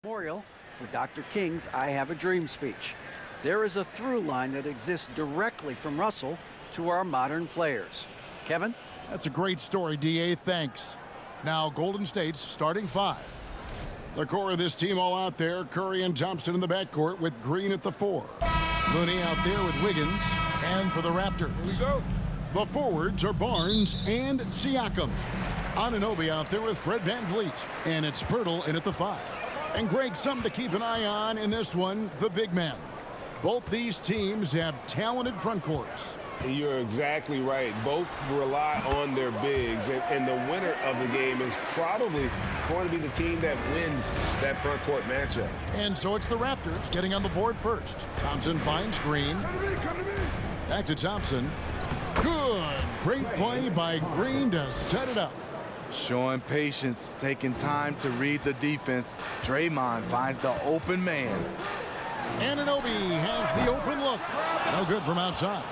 Memorial for Dr. King's I Have a Dream speech. There is a through line that exists directly from Russell to our modern players. Kevin? That's a great story, D.A. Thanks. Now, Golden State's starting five. The core of this team all out there, Curry and Thompson in the backcourt with Green at the 4. Looney out there with Wiggins. And for the Raptors, here we go. The forwards are Barnes and Siakam. Anunoby out there with Fred VanVleet. And it's Pirtle in at the 5. And Greg, something to keep an eye on in this one, the big man. Both these teams have talented front courts. You're exactly right. Both rely on their bigs, and the winner of the game is probably going to be the team that wins that front court matchup. And so it's the Raptors getting on the board first. Thompson finds Green. Back to Thompson. Good. Great play by Green to set it up. Showing patience, taking time to read the defense. Draymond finds the open man. Anunoby has the open look. No good from outside.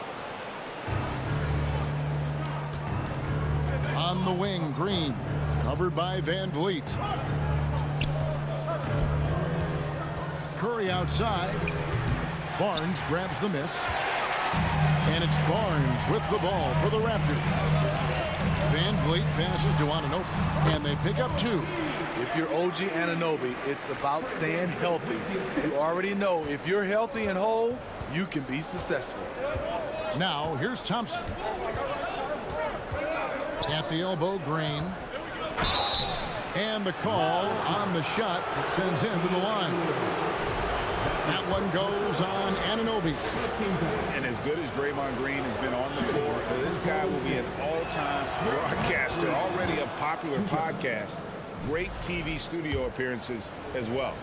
On the wing, Green, covered by VanVleet. Curry outside. Barnes grabs the miss. And it's Barnes with the ball for the Raptors. VanVleet passes to Anunoby, and they pick up 2. If you're OG Anunoby, it's about staying healthy. You already know if you're healthy and whole, you can be successful. Now, here's Thompson. At the elbow, Green. And the call on the shot that sends him to the line. That one goes on Anunoby. And as good as Draymond Green has been on the floor, this guy will be an all-time broadcaster, already a popular podcast. Great TV studio appearances as well.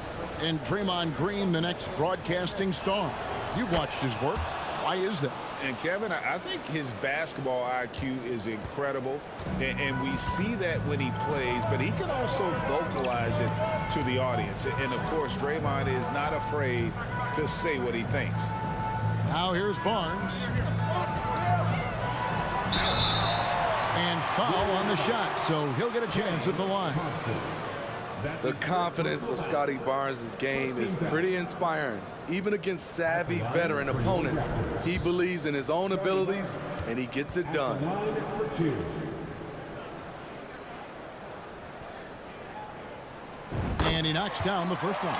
And Draymond Green, the next broadcasting star. You've watched his work. Why is that? And Kevin, I think his basketball IQ is incredible, and we see that when he plays, but he can also vocalize it to the audience. And of course, Draymond is not afraid to say what he thinks. Now here's Barnes. And foul on the shot, so he'll get a chance at the line. The confidence of Scotty Barnes' game is pretty inspiring. Even against savvy veteran opponents, he believes in his own abilities, and he gets it done. And he knocks down the first one.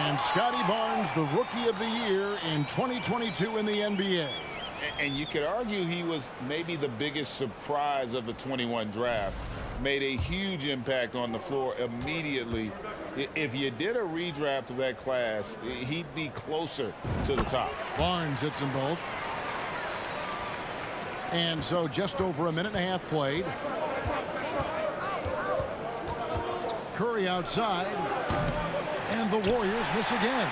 And Scotty Barnes, the Rookie of the Year in 2022 in the NBA. And you could argue he was maybe the biggest surprise of the 21 draft. Made a huge impact on the floor immediately. If you did a redraft of that class, he'd be closer to the top. Barnes hits them both. And so just over a minute and a half played. Curry outside. And the Warriors miss again.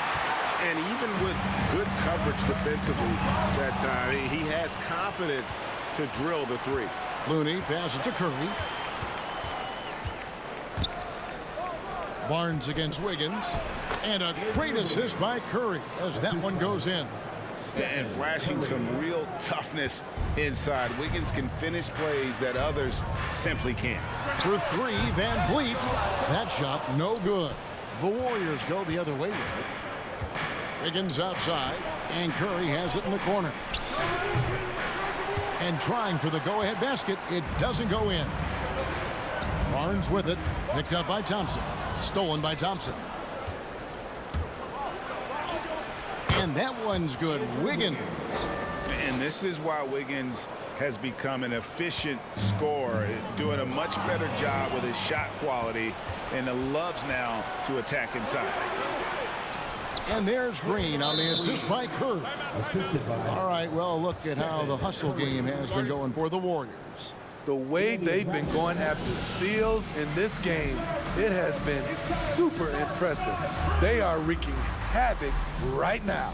And even with good coverage defensively that time, he has confidence to drill the 3. Looney passes to Curry. Barnes against Wiggins. And a great assist by Curry as that one goes in. And flashing some real toughness inside. Wiggins can finish plays that others simply can't. For 3, VanVleet. That shot no good. The Warriors go the other way with it. Wiggins outside, and Curry has it in the corner. And trying for the go-ahead basket, it doesn't go in. Barnes with it, picked up by Thompson. Stolen by Thompson. And that one's good. Wiggins. And this is why Wiggins has become an efficient scorer, doing a much better job with his shot quality, and loves now to attack inside. And there's Green on the assist by Curry. All right, well, look at how the hustle game has been going for the Warriors. The way they've been going after steals in this game, it has been super impressive. They are wreaking havoc right now.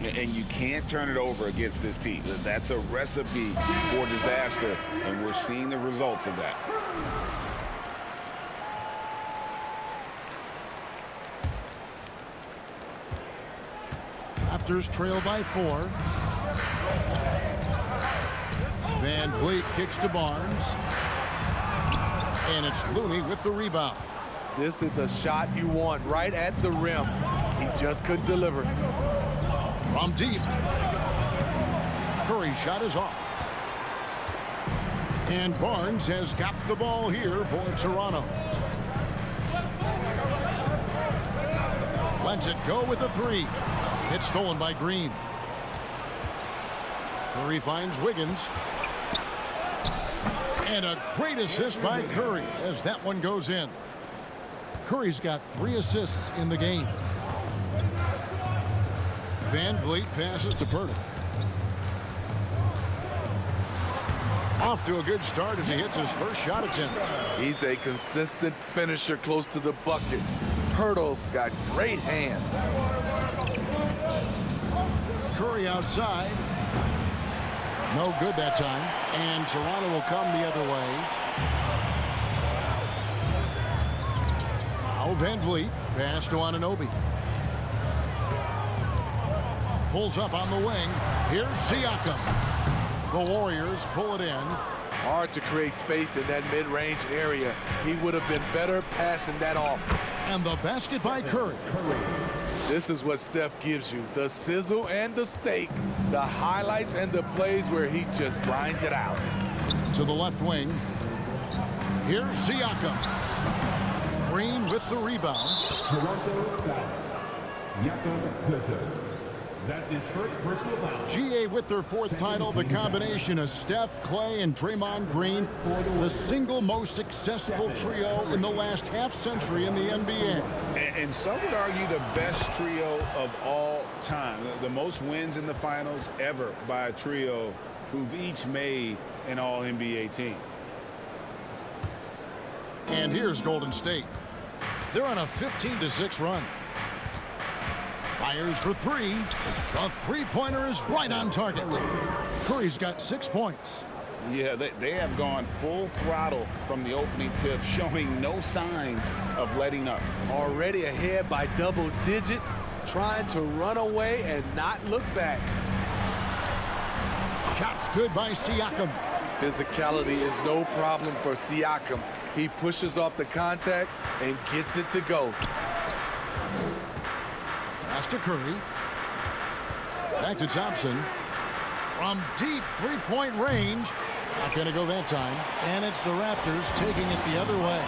And you can't turn it over against this team. That's a recipe for disaster, and we're seeing the results of that. Raptors trail by 4. VanVleet kicks to Barnes. And it's Looney with the rebound. This is the shot you want right at the rim. He just couldn't deliver. From deep. Curry's shot is off. And Barnes has got the ball here for Toronto. Lets it go with a three. It's stolen by Green. Curry finds Wiggins. And a great assist by Curry as that one goes in. Curry's got 3 assists in the game. Van Vliet passes to Purtle. Off to a good start as he hits his first shot attempt. He's a consistent finisher close to the bucket. Hurdle's got great hands. Curry outside. No good that time. And Toronto will come the other way. Now Van Vliet. Pass to Anunoby. Pulls up on the wing. Here's Siakam. The Warriors pull it in. Hard to create space in that mid-range area. He would have been better passing that off. And the basket by Curry. This is what Steph gives you. The sizzle and the steak. The highlights and the plays where he just grinds it out. To the left wing. Here's Siakam. Green with the rebound. Toronto foul. Jakob Poeltl. That's his first personal foul. GA with their 4th title, the combination of Steph, Clay, and Draymond Green, the single most successful trio in the last half-century in the NBA. And some would argue the best trio of all time. The most wins in the finals ever by a trio who've each made an all-NBA team. And here's Golden State. They're on a 15-6 run. Fires for 3. The three-pointer is right on target. Curry's got 6 points. Yeah, they have gone full throttle from the opening tip, showing no signs of letting up. Already ahead by double digits, trying to run away and not look back. Shots good by Siakam. Physicality is no problem for Siakam. He pushes off the contact and gets it to go. Pass to Curry. Back to Thompson. From deep three-point range. Not going to go that time. And it's the Raptors taking it the other way.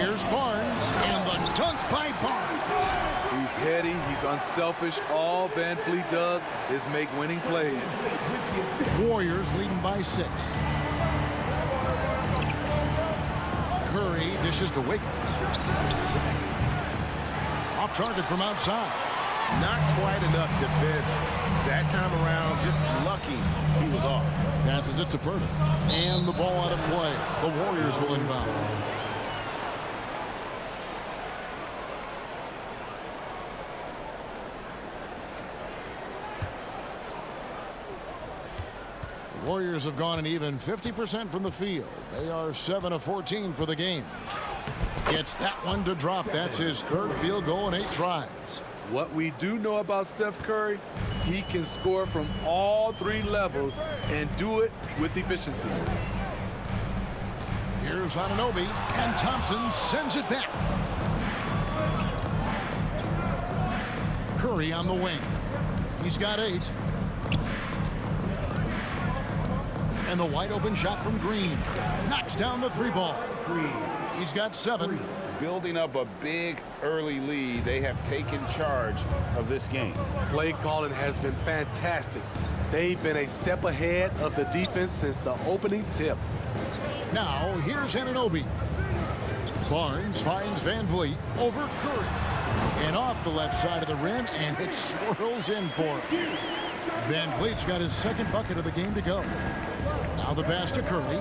Here's Barnes. And the dunk by Barnes. He's heady. He's unselfish. All Van Vliet does is make winning plays. Warriors leading by 6. Curry dishes to Wiggins. Off target from outside. Not quite enough defense that time around. Just lucky he was off. Passes it to Purtle. And the ball out of play. The Warriors will inbound. The Warriors have gone an even 50% from the field. They are 7 of 14 for the game. Gets that one to drop. That's his 3rd field goal in 8 tries. What we do know about Steph Curry, he can score from all 3 levels and do it with efficiency. Here's Anunoby, and Thompson sends it back. Curry on the wing. He's got 8. And the wide open shot from Green. Knocks down the 3-ball. He's got 7. Building up a big early lead, they have taken charge of this game. Play calling has been fantastic. They've been a step ahead of the defense since the opening tip. Now, here's Anunoby. Barnes finds Van Vliet over Curry. And off the left side of the rim, and it swirls in for him. Van Vliet's got his 2nd bucket of the game to go. Now the pass to Curry.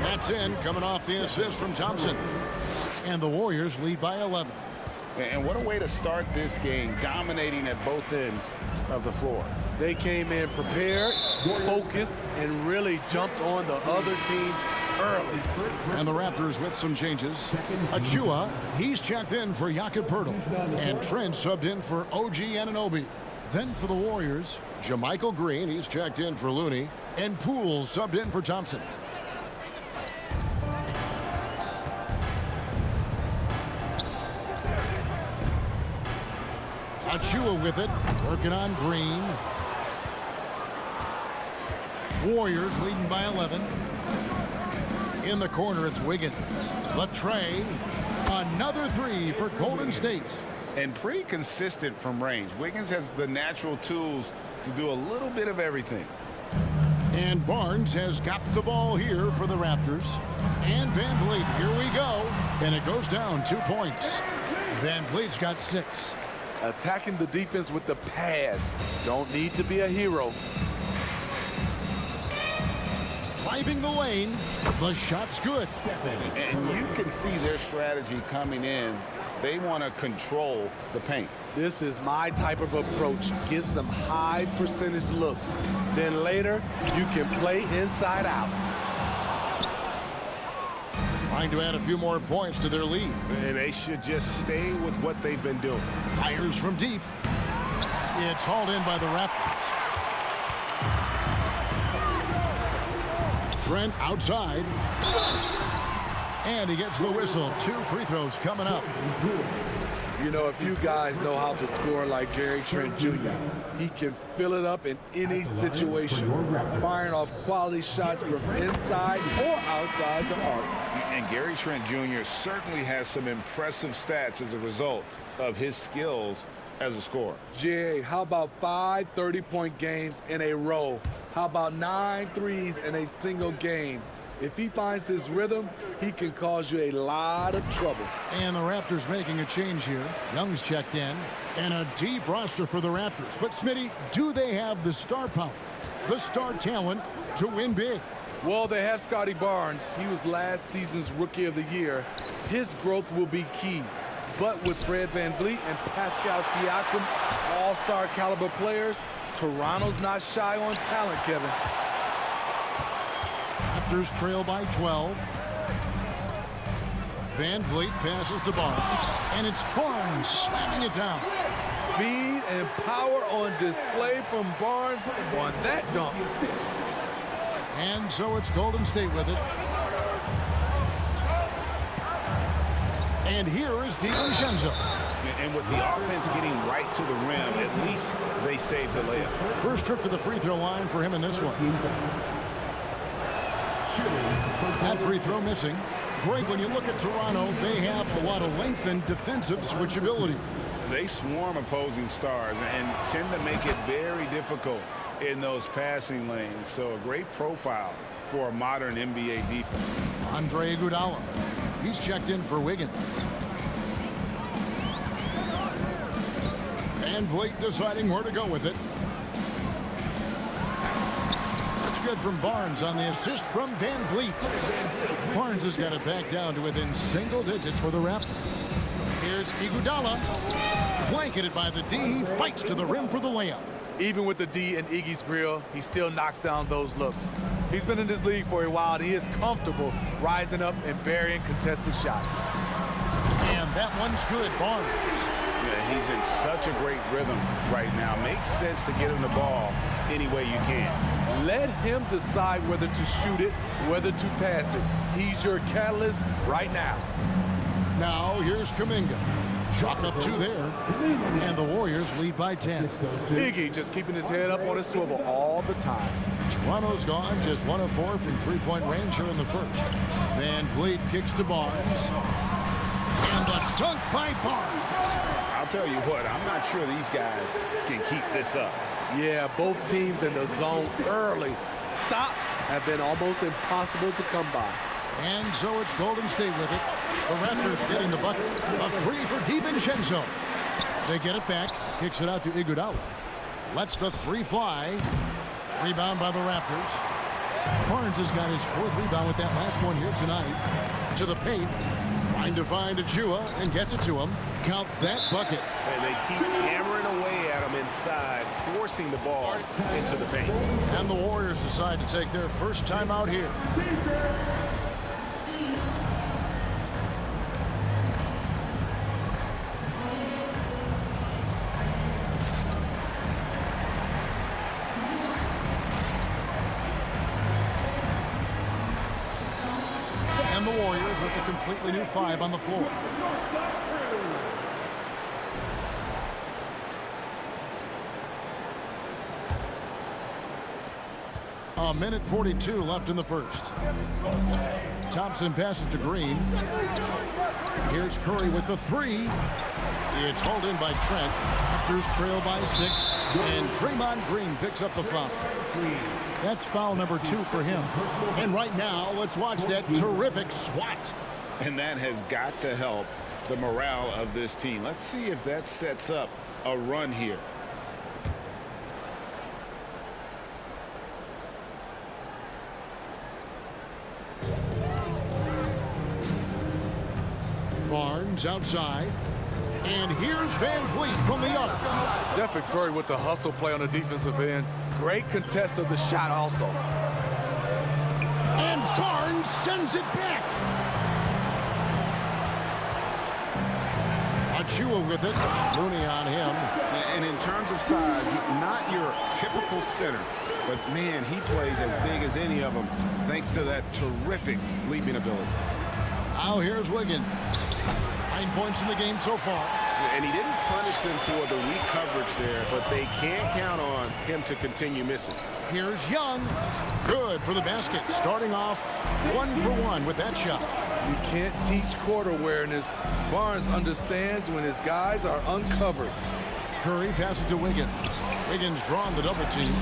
That's in, coming off the assist from Thompson. And the Warriors lead by 11. And what a way to start this game, dominating at both ends of the floor. They came in prepared, focused, and really jumped on the other team early. And the Raptors with some changes. Achua, he's checked in for Jakob Poeltl. And Trent subbed in for OG Anunoby. Then for the Warriors, JaMychal Green, he's checked in for Looney, and Poole subbed in for Thompson. Achua with it, working on Green. Warriors leading by 11. In the corner, it's Wiggins. The tray, another three for Golden State. And pretty consistent from range. Wiggins has the natural tools to do a little bit of everything. And Barnes has got the ball here for the Raptors. And Van Vliet, here we go. And it goes down 2 points. Van Vliet's got 6. Attacking the defense with the pass. Don't need to be a hero. Driving the lane. The shot's good. And you can see their strategy coming in. They want to control the paint. This is my type of approach. Get some high percentage looks. Then later, you can play inside out. Trying to add a few more points to their lead. And they should just stay with what they've been doing. Fires from deep. It's hauled in by the Raptors. Trent outside. And he gets the whistle. 2 free throws coming up. You know, if you guys know how to score like Gary Trent Jr., he can fill it up in any situation, firing off quality shots from inside or outside the arc. And Gary Trent Jr. certainly has some impressive stats as a result of his skills as a scorer. Jay, how about 5 30-point games in a row? How about 9 threes in a single game? If he finds his rhythm, he can cause you a lot of trouble. And the Raptors making a change here. Young's checked in. And a deep roster for the Raptors. But, Smitty, do they have the star power, the star talent to win big? Well, they have Scotty Barnes. He was last season's Rookie of the Year. His growth will be key. But with Fred VanVleet and Pascal Siakam, all-star caliber players, Toronto's not shy on talent, Kevin. Raptors trail by 12. VanVleet passes to Barnes. And it's Barnes slamming it down. Speed and power on display from Barnes on that dunk. And so it's Golden State with it. And here is DiVincenzo. And with the offense getting right to the rim, at least they saved the layup. First trip to the free throw line for him in this one. That free throw missing. Greg, when you look at Toronto, they have a lot of length and defensive switchability. They swarm opposing stars and tend to make it very difficult in those passing lanes. So a great profile for a modern NBA defense. Andre Iguodala. He's checked in for Wiggins. Van Vliet deciding where to go with it. That's good from Barnes on the assist from Van Vliet. Barnes has got it back down to within single digits for the Raptors. Here's Iguodala. Blanketed by the D. He fights to the rim for the layup. Even with the D in Iggy's grill, he still knocks down those looks. He's been in this league for a while, and he is comfortable rising up and burying contested shots. And that one's good, Barnes. Yeah, he's in such a great rhythm right now. Makes sense to get him the ball any way you can. Let him decide whether to shoot it, whether to pass it. He's your catalyst right now. Now here's Kuminga. Chalk up 2 there. And the Warriors lead by 10. Iggy just keeping his head up on his swivel all the time. Toronto's gone just 1 of 4 from three-point range here in the first. Van Vliet kicks to Barnes. And the dunk by Barnes. I'll tell you what, I'm not sure these guys can keep this up. Yeah, both teams in the zone early. Stops have been almost impossible to come by. And so it's Golden State with it. The Raptors getting the bucket. A 3 for DiVincenzo. They get it back. Kicks it out to Iguodala. Lets the 3 fly. Rebound by the Raptors. Barnes has got his 4th rebound with that last one here tonight. To the paint. Trying to find Achua and gets it to him. Count that bucket. And they keep hammering away at him inside, forcing the ball into the paint. And the Warriors decide to take their first time out here. the Warriors with a completely new 5 on the floor. A minute 42 left in the first. Thompson passes to Green. Here's Curry with the 3. It's hauled in by Trent. Raptors trail by 6. And Draymond Green picks up the foul. That's foul number 2 for him. And right now, let's watch that terrific swat. And that has got to help the morale of this team. Let's see if that sets up a run here. Barnes outside. And here's Van Vliet from the arc. Stephen Curry with the hustle play on the defensive end. Great contest of the shot also. And Barnes sends it back. Achua with it. Looney on him. And in terms of size, not your typical center. But, man, he plays as big as any of them thanks to that terrific leaping ability. Now here's Wiggins. 9 points in the game so far. And he didn't punish them for the weak coverage there, but they can't count on him to continue missing. Here's Young. Good for the basket. Starting off 1 for 1 with that shot. You can't teach court awareness. Barnes understands when his guys are uncovered. Curry passes to Wiggins. Wiggins drawing the double team.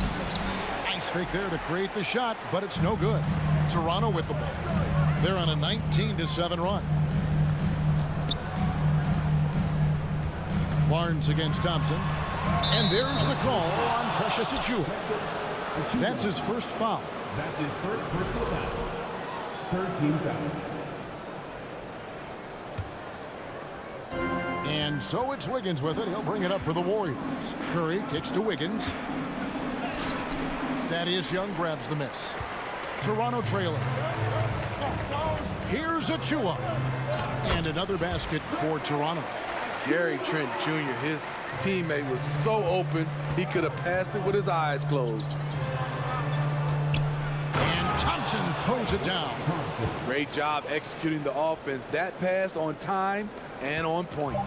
Nice fake there to create the shot, but it's no good. Toronto with the ball. They're on a 19-7 run. Barnes against Thompson. And there's the call on Precious Achua. That's his first foul. That's his first personal foul. 13 foul. And so it's Wiggins with it. He'll bring it up for the Warriors. Curry kicks to Wiggins. Thaddeus Young grabs the miss. Toronto trailing. Here's Achua. And another basket for Toronto. Gary Trent Jr., his teammate, was so open, he could have passed it with his eyes closed. And Thompson throws it down. Great job executing the offense. That pass on time and on point.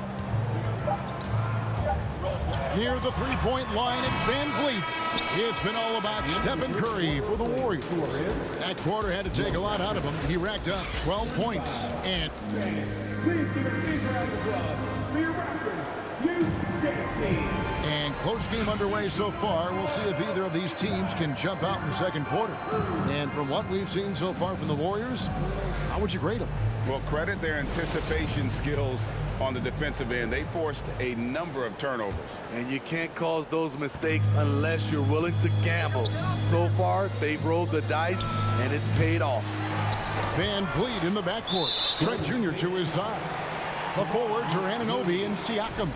Near the three-point line, it's Van Vliet. It's been all about Stephen Curry for the Warriors. That quarter had to take a lot out of him. He racked up 12 points. And Please give a big round of applause for your Raptors, And close game underway so far. We'll see if either of these teams can jump out in the second quarter. And from what we've seen so far from the Warriors, how would you grade them? Well, credit their anticipation skills on the defensive end. They forced a number of turnovers. And you can't cause those mistakes unless you're willing to gamble. So far, they've rolled the dice, and it's paid off. Van Vliet in the backcourt. Trent Jr. to his side. The forwards are Anunoby and Siakam.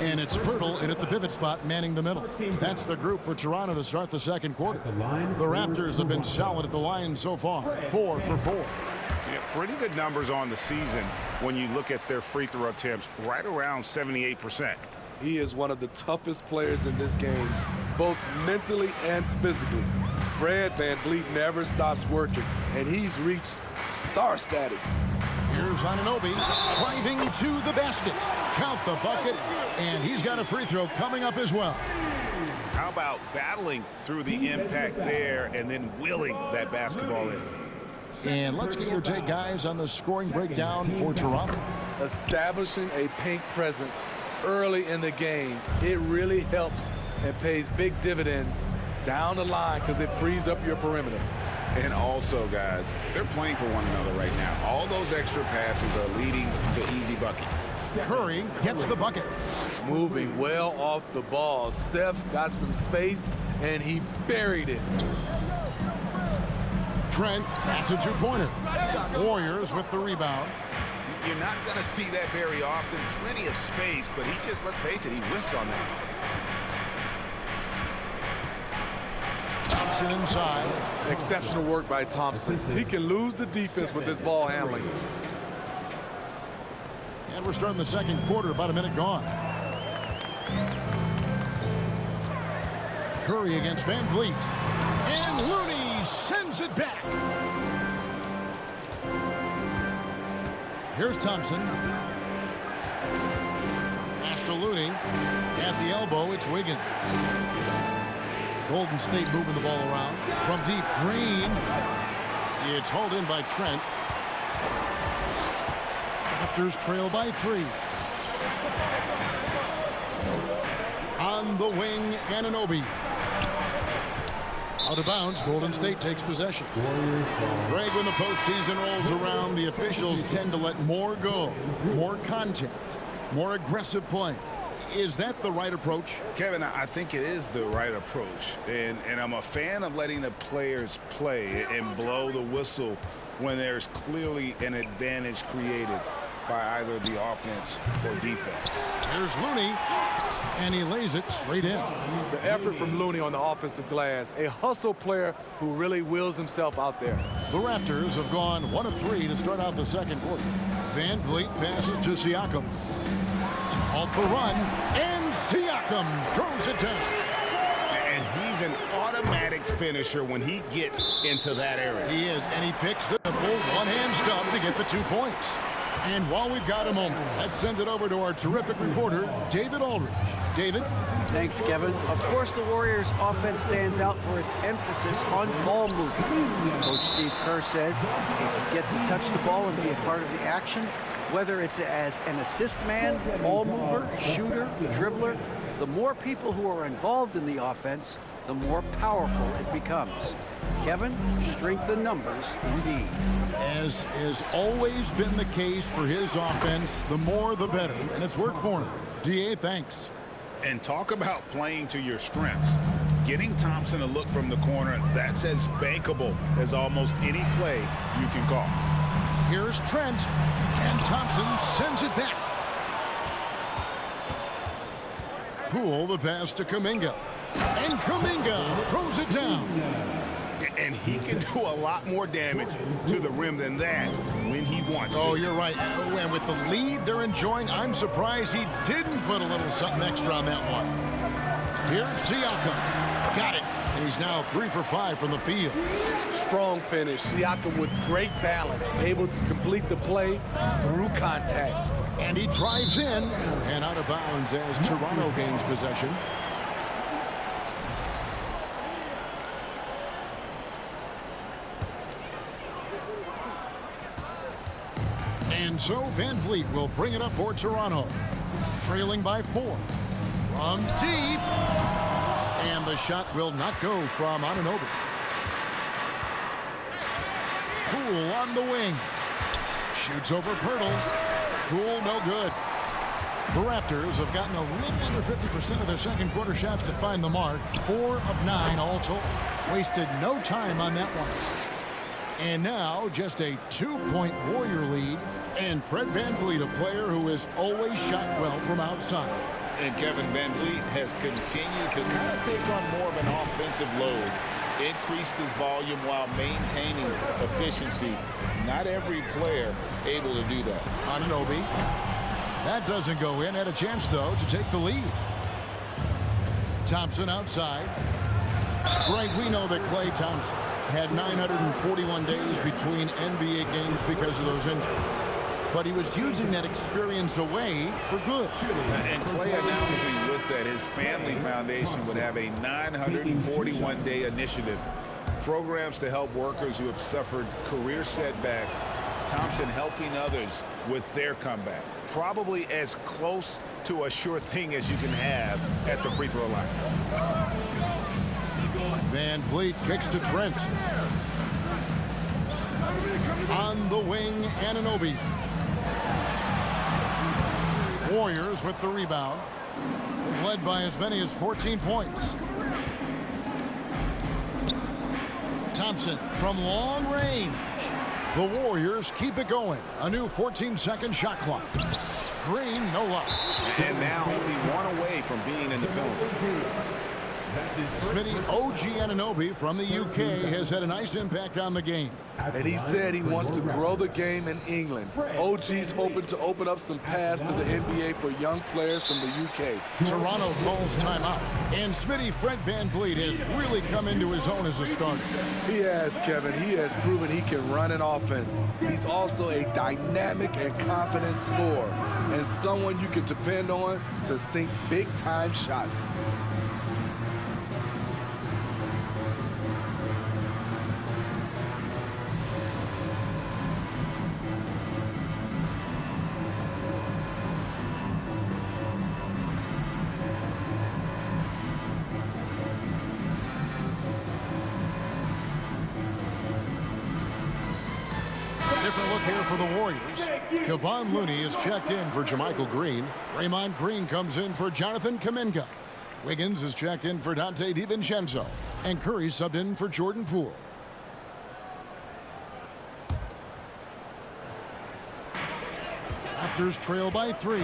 And it's Pirtle in at the pivot spot, manning the middle. That's the group for Toronto to start the second quarter. The Raptors have been solid at the line so far. 4 for 4. Yeah, pretty good numbers on the season when you look at their free throw attempts, right around 78%. He is one of the toughest players in this game, both mentally and physically. Fred VanVleet never stops working, and he's reached star status. Here's Anunoby driving to the basket. Count the bucket, and he's got a free throw coming up as well. How about battling through the impact there and then willing that basketball in? And let's get your take, guys, on the scoring breakdown for Toronto. Establishing a paint presence early in the game, it really helps and pays big dividends down the line because it frees up your perimeter. And also, guys, they're playing for one another right now. All those extra passes are leading to easy buckets. Curry gets the bucket. Moving well off the ball. Steph got some space, and he buried it. Trent, that's a two-pointer. Warriors with the rebound. You're not going to see that very often. Plenty of space, but he just, let's face it, he whiffs on that. Thompson inside. Exceptional work by Thompson. He can lose the defense with his ball handling. And we're starting the second quarter, about a minute gone. Curry against Van Vliet. And Looney sends it back. Here's Thompson. Pass to Looney. At the elbow, it's Wiggins. Golden State moving the ball around. From deep, Green. It's hauled in by Trent. Raptors trail by 3. On the wing, Anunoby. Out of bounds, Golden State takes possession. Greg, when the postseason rolls around, the officials tend to let more go. More contact. More aggressive play. Is that the right approach? Kevin, I think it is the right approach. And I'm a fan of letting the players play and blow the whistle when there's clearly an advantage created by either the offense or defense. Here's Looney, and he lays it straight in. The effort from Looney on the offensive glass, a hustle player who really wills himself out there. The Raptors have gone 1 of 3 to start out the second quarter. Van Vliet passes to Siakam. Off the run, and Siakam throws it down. And he's an automatic finisher when he gets into that area. He is, and he picks the one-hand stub to get the 2 points. And while we've got a moment, let's send it over to our terrific reporter, David Aldridge. David? Thanks, Kevin. Of course, the Warriors' offense stands out for its emphasis on ball movement. Coach Steve Kerr says if you get to touch the ball and be a part of the action, whether it's as an assist man, ball mover, shooter, dribbler, the more people who are involved in the offense, the more powerful it becomes. Kevin, strength in numbers indeed. As has always been the case for his offense, the more the better, and it's worked for him. DA, thanks. And talk about playing to your strengths. Getting Thompson a look from the corner, that's as bankable as almost any play you can call. Here's Trent, and Thompson sends it back. Poole the pass to Kuminga, and Kuminga throws it down. And he can do a lot more damage to the rim than that when he wants to. Oh, you're right. And with the lead they're enjoying, I'm surprised he didn't put a little something extra on that one. Here's Siakam. Got it. And he's now 3 for 5 from the field. Strong finish. Siakam with great balance, able to complete the play through contact. And he drives in and out of bounds as Toronto gains possession. And so Van Vliet will bring it up for Toronto. Trailing by 4. From deep. And the shot will not go from Anunoby. Poole on the wing. Shoots over Pirtle. Poole no good. The Raptors have gotten a little under 50% of their second quarter shots to find the mark. 4 of 9 all told. Wasted no time on that one. And now just a 2-point Warrior lead. And Fred Van Vliet, a player who has always shot well from outside. And Kevin Van Vliet has continued to kind of take on more of an offensive load. Increased his volume while maintaining efficiency. Not every player able to do that. Anunoby. That doesn't go in. Had a chance, though, to take the lead. Thompson outside. Greg, we know that Klay Thompson had 941 days between NBA games because of those injuries. But he was using that experience away for good. And Klay announcing with that his family foundation would have a 941-day initiative. Programs to help workers who have suffered career setbacks. Thompson helping others with their comeback. Probably as close to a sure thing as you can have at the free throw line. Van Vliet kicks to Trent. On the wing, Anunoby. Warriors with the rebound. Led by as many as 14 points. Thompson from long range. The Warriors keep it going. A new 14-second shot clock. Green, no luck. And now only one away from being in the penalty. Smitty, OG Anunoby from the UK has had a nice impact on the game. And he said he wants to grow the game in England. OG's hoping to open up some paths to the NBA for young players from the UK. Toronto calls timeout. And Smitty, Fred VanVleet has really come into his own as a starter. He has, Kevin. He has proven he can run an offense. He's also a dynamic and confident scorer, and someone you can depend on to sink big-time shots. Different look here for the Warriors. Kevon Looney is checked in for Jermichael Green. Draymond Green comes in for Jonathan Kuminga. Wiggins is checked in for Dante DiVincenzo. And Curry subbed in for Jordan Poole. Raptors trail by 3.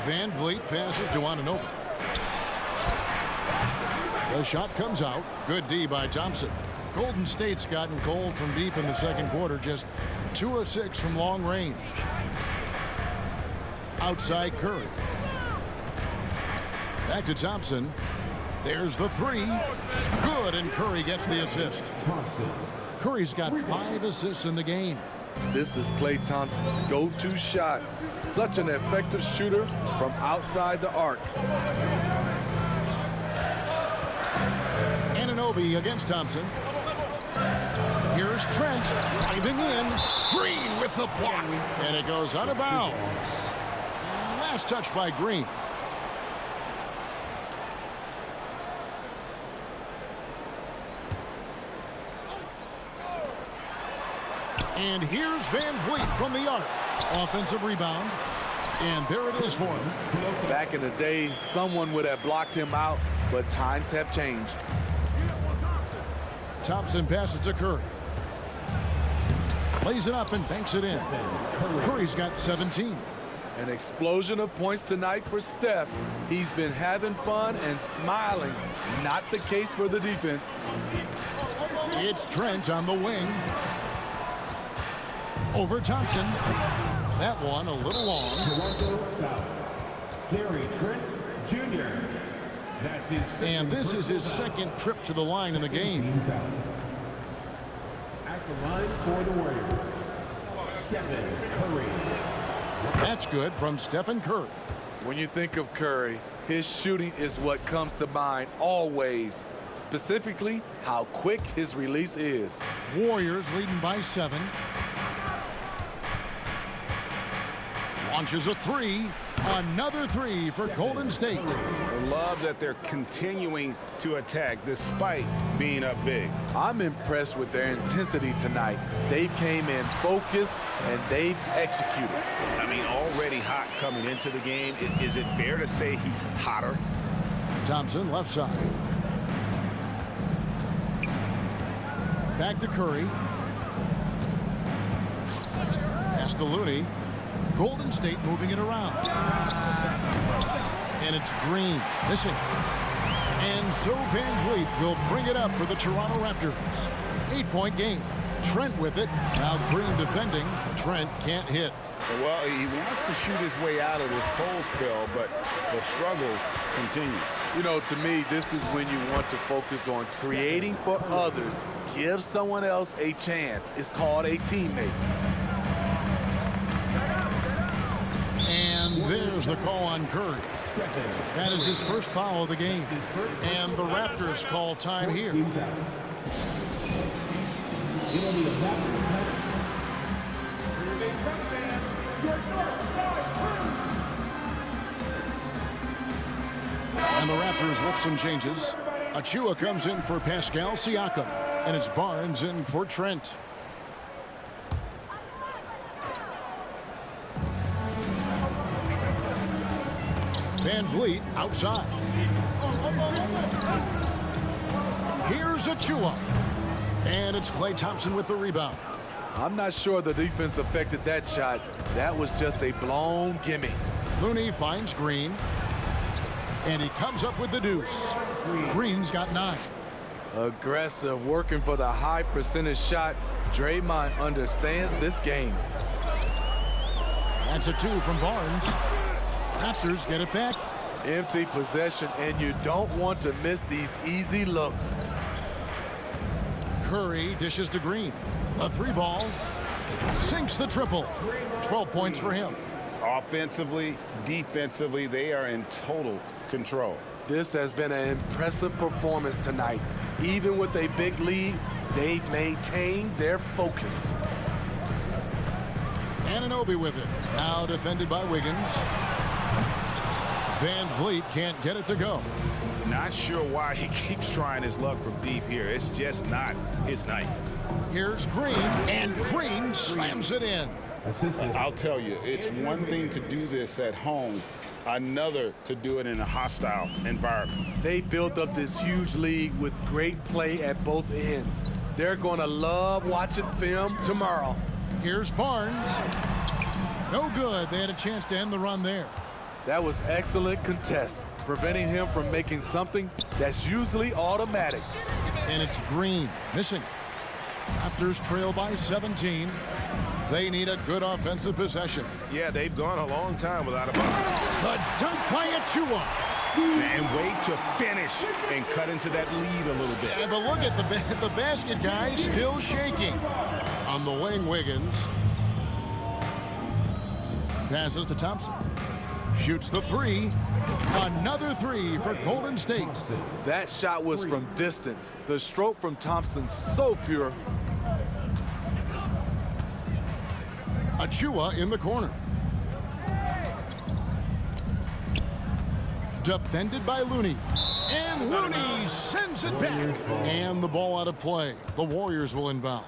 VanVleet passes to Anunoby. The shot comes out. Good D by Thompson. Golden State's gotten cold from deep in the second quarter, just 2 of 6 from long range. Outside Curry. Back to Thompson. There's the 3. Good, and Curry gets the assist. Curry's got 5 assists in the game. This is Klay Thompson's go-to shot. Such an effective shooter from outside the arc. Anunoby against Thompson. Here's Trent driving in. Green with the block. And it goes out of bounds. Last touch by Green. And here's VanVleet from the arc. Offensive rebound. And there it is for him. Back in the day, someone would have blocked him out, but times have changed. Thompson passes to Curry. Plays it up and banks it in. Curry's got 17. An explosion of points tonight for Steph. He's been having fun and smiling. Not the case for the defense. It's Trent on the wing. Over Thompson. That one a little long. Gary Trent Jr. That's his And this is his second trip to the line in the game. At the line for the Warriors, Stephen Curry. That's good from Stephen Curry. When you think of Curry, his shooting is what comes to mind always. Specifically, how quick his release is. Warriors leading by 7. Launches a 3. Another 3 for Golden State. I love that they're continuing to attack despite being up big. I'm impressed with their intensity tonight. They've came in focused and they've executed. I mean, already hot coming into the game. Is it fair to say he's hotter? Thompson left side. Back to Curry. Pass to Looney. Golden State moving it around. And it's Green missing. And so VanVleet will bring it up for the Toronto Raptors. 8-point game. Trent with it. Now Green defending. Trent can't hit. Well, he wants to shoot his way out of this cold spell, but the struggles continue. You know, to me, this is when you want to focus on creating for others. Give someone else a chance. It's called a teammate. And there's the call on Curry. That is his first foul of the game. And the Raptors call time here. And the Raptors with some changes. Achua comes in for Pascal Siakam. And it's Barnes in for Trent. VanVleet outside. Here's Achua. And it's Klay Thompson with the rebound. I'm not sure the defense affected that shot. That was just a blown gimme. Looney finds Green. And he comes up with the deuce. Green's got 9. Aggressive, working for the high percentage shot. Draymond understands this game. That's a 2 from Barnes. Raptors get it back. Empty possession, and you don't want to miss these easy looks. Curry dishes to Green. A 3-ball. Sinks the triple. 12 points for him. Offensively, defensively, they are in total control. This has been an impressive performance tonight. Even with a big lead, they've maintained their focus. Anunoby with it. Now defended by Wiggins. Van Vliet can't get it to go. Not sure why he keeps trying his luck from deep here. It's just not his night. Here's Green, and Green slams it in. I'll tell you, it's one thing to do this at home, another to do it in a hostile environment. They built up this huge lead with great play at both ends. They're going to love watching film tomorrow. Here's Barnes. No good. They had a chance to end the run there. That was excellent contest, preventing him from making something that's usually automatic. And it's Green missing. Raptors trail by 17. They need a good offensive possession. Yeah, they've gone a long time without a ball. The dunk by Achua. And wait to finish and cut into that lead a little bit. Yeah, but look at the basket guy still shaking. On the wing, Wiggins. Passes to Thompson. Shoots the 3. Another 3 for Golden State. That shot was from distance. The stroke from Thompson so pure. Achua in the corner. Defended by Looney. And Looney sends it back. And the ball out of play. The Warriors will inbound.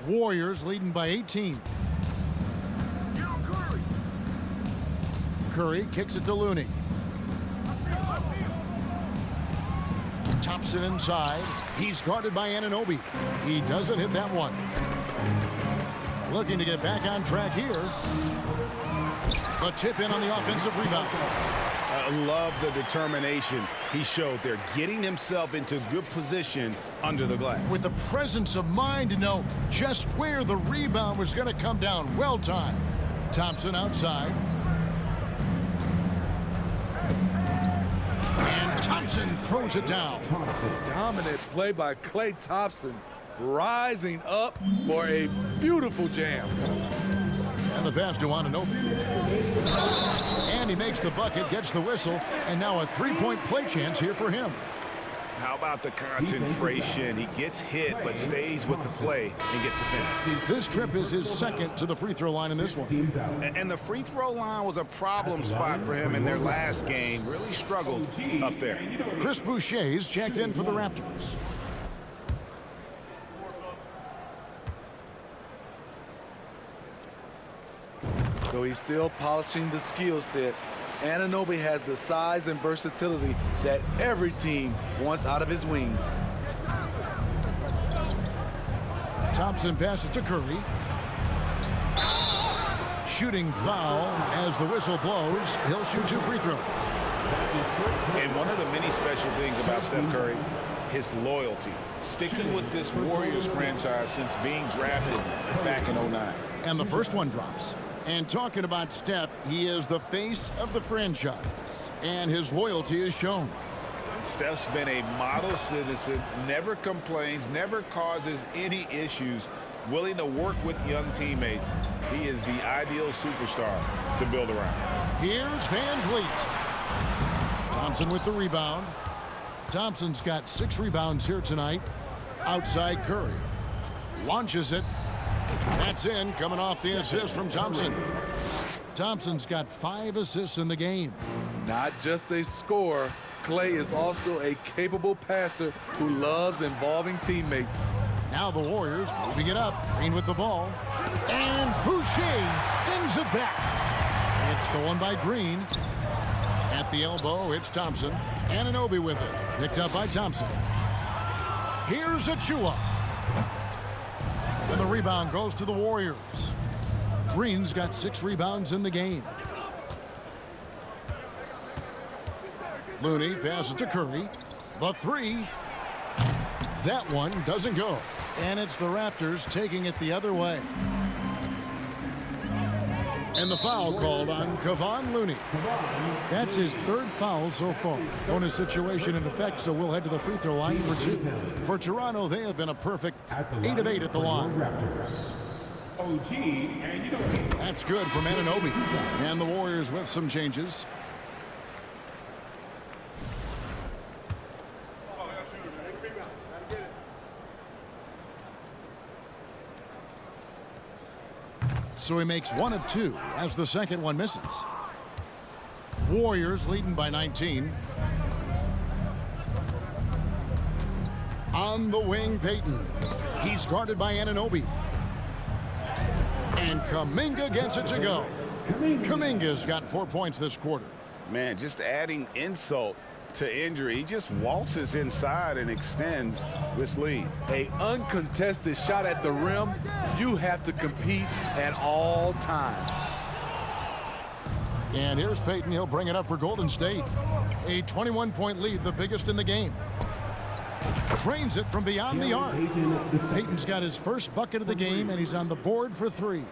Warriors leading by 18. Curry kicks it to Looney. Thompson inside. He's guarded by Anunoby. He doesn't hit that one. Looking to get back on track here. A tip in on the offensive rebound. I love the determination he showed there, getting himself into good position under the glass. With the presence of mind to know just where the rebound was going to come down. Well timed. Thompson outside. And Thompson throws it down. Dominant play by Klay Thompson, rising up for a beautiful jam. And the pass to Anunoby. And he makes the bucket, gets the whistle, and now a 3-point play chance here for him. How about the concentration? He gets hit, but stays with the play and gets the finish. This trip is his second to the free throw line in this one. And the free throw line was a problem spot for him in their last game. Really struggled up there. Chris Boucher's checked in for the Raptors. So he's still polishing the skill set. Anunoby has the size and versatility that every team wants out of his wings. Thompson passes to Curry. Shooting foul as the whistle blows. He'll shoot 2 free throws. And one of the many special things about Steph Curry, his loyalty. Sticking with this Warriors franchise since being drafted back in '09. And the first one drops. And talking about Steph, he is the face of the franchise. And his loyalty is shown. Steph's been a model citizen, never complains, never causes any issues, willing to work with young teammates. He is the ideal superstar to build around. Here's Van Vliet. Thompson with the rebound. Thompson's got 6 rebounds here tonight. Outside Curry. Launches it. That's in, coming off the assist from Thompson. Thompson's got 5 assists in the game. Not just a scorer, Klay is also a capable passer who loves involving teammates. Now the Warriors moving it up. Green with the ball. And Boucher sends it back. It's stolen by Green. At the elbow, it's Thompson. Anunoby with it. Picked up by Thompson. Here's Achua. And the rebound goes to the Warriors. Green's got 6 rebounds in the game. Looney passes to Curry. The 3. That one doesn't go. And it's the Raptors taking it the other way. And the foul called on Kevon Looney. That's his 3rd foul so far. Bonus situation in effect, so we'll head to the free throw line for 2. For Toronto, they have been a perfect 8 of 8 at the line. That's good from Anunoby. And the Warriors with some changes. So he makes 1 of 2 as the second one misses. Warriors leading by 19. On the wing, Payton. He's guarded by Anunoby. And Kuminga gets it to go. Kuminga's got 4 points this quarter. Man, just adding insult to injury. He just waltzes inside and extends this lead. An uncontested shot at the rim, you have to compete at all times. And here's Payton. He'll bring it up for Golden State. A 21-point lead, the biggest in the game. Drains it from beyond the arc. Payton's got his first bucket of the game, and he's on the board for 3.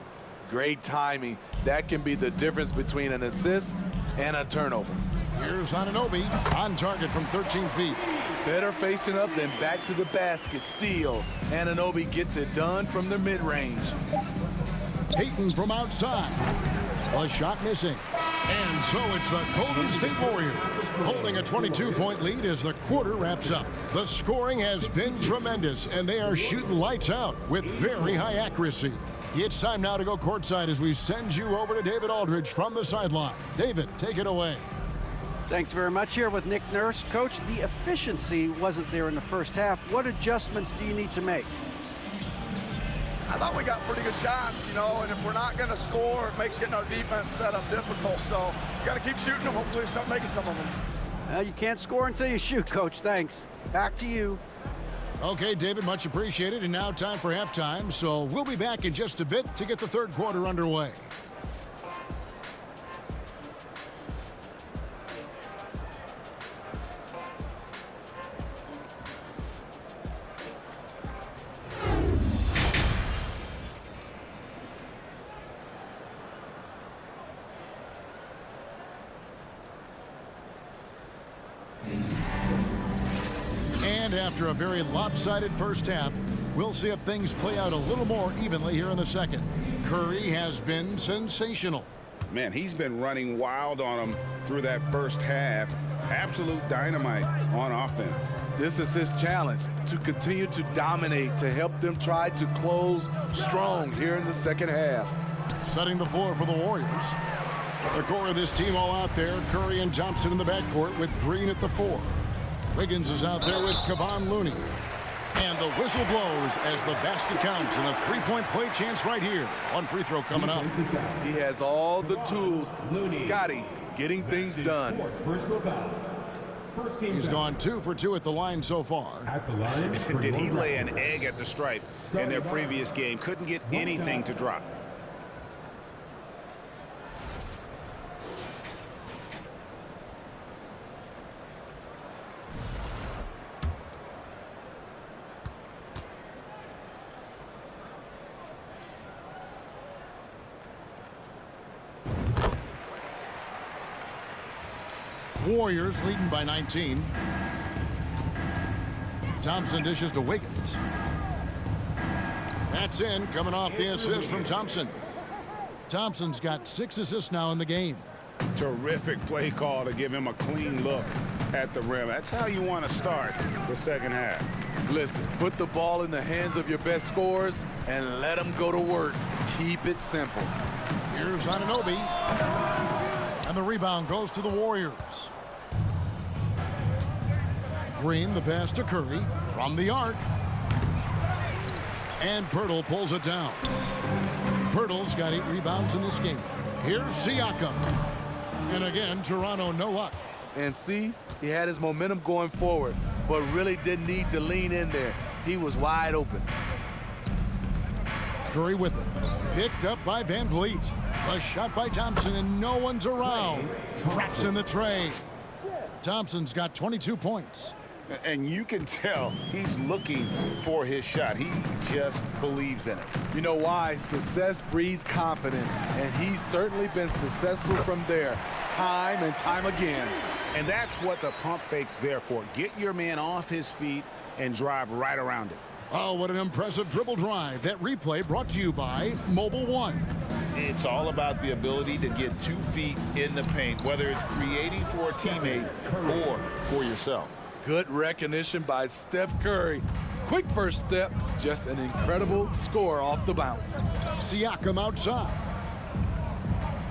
Great timing. That can be the difference between an assist and a turnover. Here's Anunoby on target from 13 feet. Better facing up than back to the basket. Steal. Anunoby gets it done from the mid-range. Payton from outside. A shot missing. And so it's the Golden State Warriors holding a 22-point lead as the quarter wraps up. The scoring has been tremendous, and they are shooting lights out with very high accuracy. It's time now to go courtside as we send you over to David Aldridge from the sideline. David, take it away. Thanks very much. Here with Nick Nurse. Coach, the efficiency wasn't there in the first half. What adjustments do you need to make? I thought we got pretty good shots, you know, and if we're not going to score, it makes getting our defense set up difficult. So you got to keep shooting them. Hopefully start making some of them. Well, you can't score until you shoot, Coach. Thanks. Back to you. Okay, David, much appreciated. And now time for halftime. So we'll be back in just a bit to get the third quarter underway. And after a very lopsided first half, we'll see if things play out a little more evenly here in the second. Curry has been sensational. Man, he's been running wild on him through that first half. Absolute dynamite on offense. This is his challenge, to continue to dominate, to help them try to close strong here in the second half. Setting the floor for the Warriors. The core of this team all out there. Curry and Thompson in the backcourt with Green at the 4. Wiggins is out there with Kevon Looney. And the whistle blows as the basket counts, and a three-point play chance right here. One free throw coming up. He has all the tools. Scotty getting things done. He's gone 2 for 2 at the line so far. Did he lay an egg at the stripe in their previous game? Couldn't get anything to drop. Warriors leading by 19. Thompson dishes to Wiggins. That's in, coming off the assist from Thompson. Thompson's got 6 assists now in the game. Terrific play call to give him a clean look at the rim. That's how you want to start the second half. Listen, put the ball in the hands of your best scorers and let them go to work. Keep it simple. Here's Anunoby. And the rebound goes to the Warriors. Green, the pass to Curry from the arc. And Pirtle pulls it down. Pirtle's got 8 rebounds in this game. Here's Siakam. And again, Toronto, no luck. And see, he had his momentum going forward, but really didn't need to lean in there. He was wide open. Curry with it. Picked up by Van Vliet. A shot by Thompson, and no one's around. Traps in the tray. Thompson's got 22 points. And you can tell he's looking for his shot. He just believes in it. You know why? Success breeds confidence, and he's certainly been successful from there, time and time again. And that's what the pump fake's there for. Get your man off his feet and drive right around it. Oh, what an impressive dribble drive. That replay brought to you by Mobile One. It's all about the ability to get 2 feet in the paint, whether it's creating for a teammate or for yourself. Good recognition by Steph Curry. Quick first step, just an incredible score off the bounce. Siakam outside.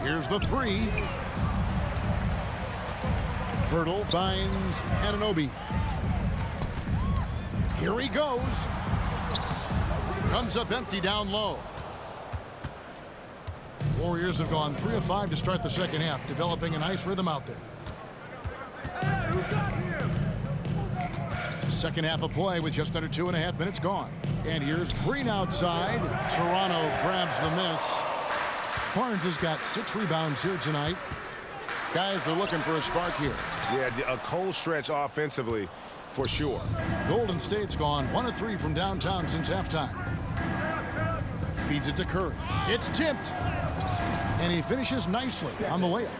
Here's the three. Pirtle finds Anunoby. Here he goes. Comes up empty down low. Warriors have gone 3 of 5 to start the second half, developing a nice rhythm out there. Second half of play with just under 2.5 minutes gone. And here's Green outside. Toronto grabs the miss. Barnes has got 6 rebounds here tonight. Guys are looking for a spark here. Yeah, a cold stretch offensively for sure. Golden State's gone 1 of 3 from downtown since halftime. Feeds it to Curry. It's tipped. And he finishes nicely on the layup.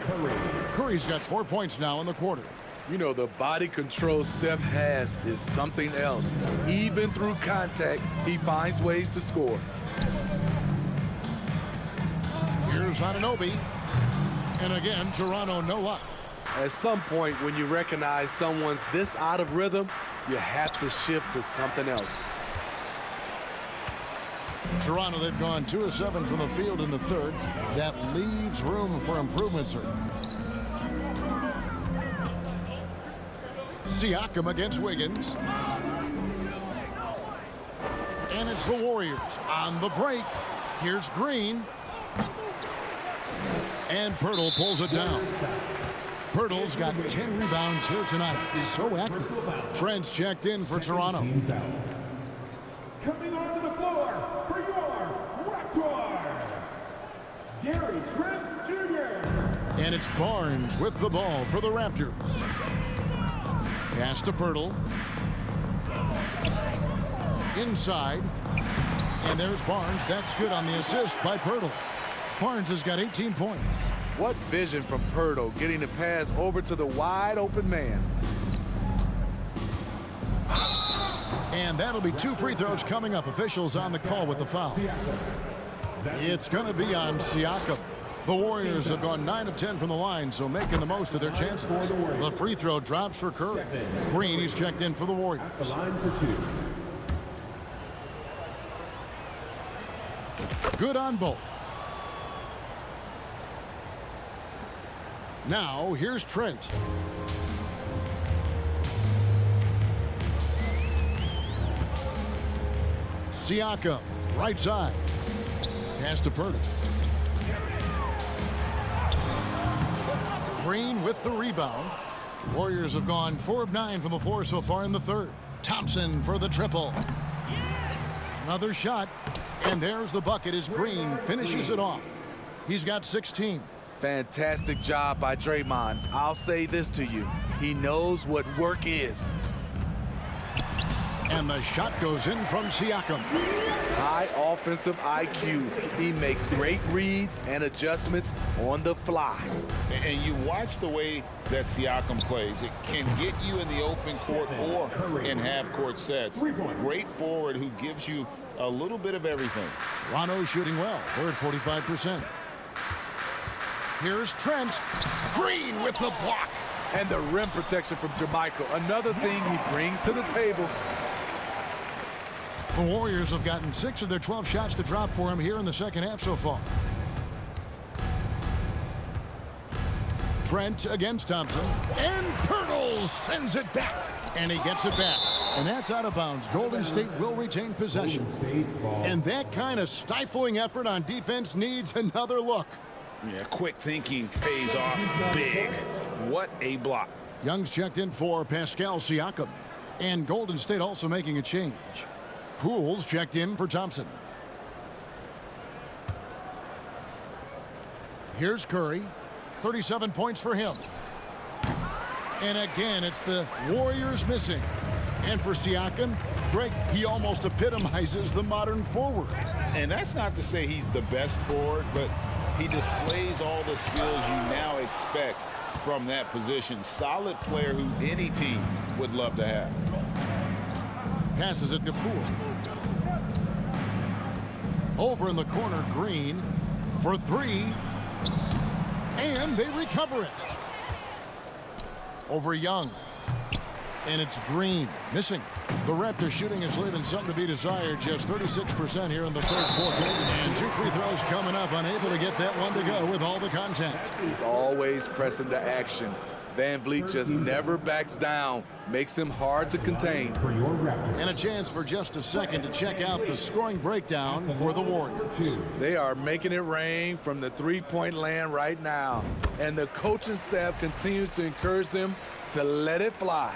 Curry's got 4 points now in the quarter. You know, the body control Steph has is something else. Even through contact, he finds ways to score. Here's Anunoby. And again, Toronto, no luck. At some point, when you recognize someone's this out of rhythm, you have to shift to something else. Toronto, they've gone 2 of 7 from the field in the third. That leaves room for improvement, sir. Siakam against Wiggins. And it's the Warriors on the break. Here's Green. And Pirtle pulls it down. Pirtle's got 10 rebounds here tonight. So active. Trent's checked in for Toronto. Coming onto the floor for your Raptors, Gary Trent Jr. And it's Barnes with the ball for the Raptors. Pass to Pirtle. Inside. And there's Barnes. That's good on the assist by Pirtle. Barnes has got 18 points. What vision from Pirtle, getting the pass over to the wide open man. And that'll be 2 free throws coming up. Officials on the call with the foul. It's going to be on Siakam. The Warriors have gone 9 of 10 from the line, so making the most of their chances. The free throw drops for Curry. Green, he's checked in for the Warriors. The line for 2. Good on both. Now, here's Trent. Siakam, right side. Pass to Pirtle. Green with the rebound. Warriors have gone 4 of 9 from the floor so far in the third. Thompson for the triple. Another shot. And there's the bucket as Green finishes it off. He's got 16. Fantastic job by Draymond. I'll say this to you. He knows what work is. And the shot goes in from Siakam. High offensive IQ. He makes great reads and adjustments on the fly. And you watch the way that Siakam plays. It can get you in the open court or in half-court sets. Great forward who gives you a little bit of everything. Toronto shooting well. They're at 45%. Here's Trent. Green with the block. And the rim protection from Jamaica. Another thing he brings to the table. The Warriors have gotten 6 of their 12 shots to drop for him here in the second half so far. Trent against Thompson. And Pirtle sends it back. And he gets it back. And that's out of bounds. Golden State will retain possession. And that kind of stifling effort on defense needs another look. Yeah, quick thinking pays off big. What a block. Young's checked in for Pascal Siakam. And Golden State also making a change. Poole's checked in for Thompson. Here's Curry. 37 points for him. And again, it's the Warriors missing. And for Siakam, Greg, he almost epitomizes the modern forward. And that's not to say he's the best forward, but he displays all the skills you now expect from that position. Solid player who any team would love to have. Passes it to Poole. Over in the corner, Green for three. And they recover it. Over Young. And it's Green missing. The Raptors shooting is leaving something to be desired. Just 36% here in the third quarter. And 2 free throws coming up. Unable to get that one to go with all the contact. He's always pressing the action. Van Vliet just never backs down. Makes him hard to contain. And a chance for just a second to check out the scoring breakdown for the Warriors. They are making it rain from the three-point land right now. And the coaching staff continues to encourage them to let it fly.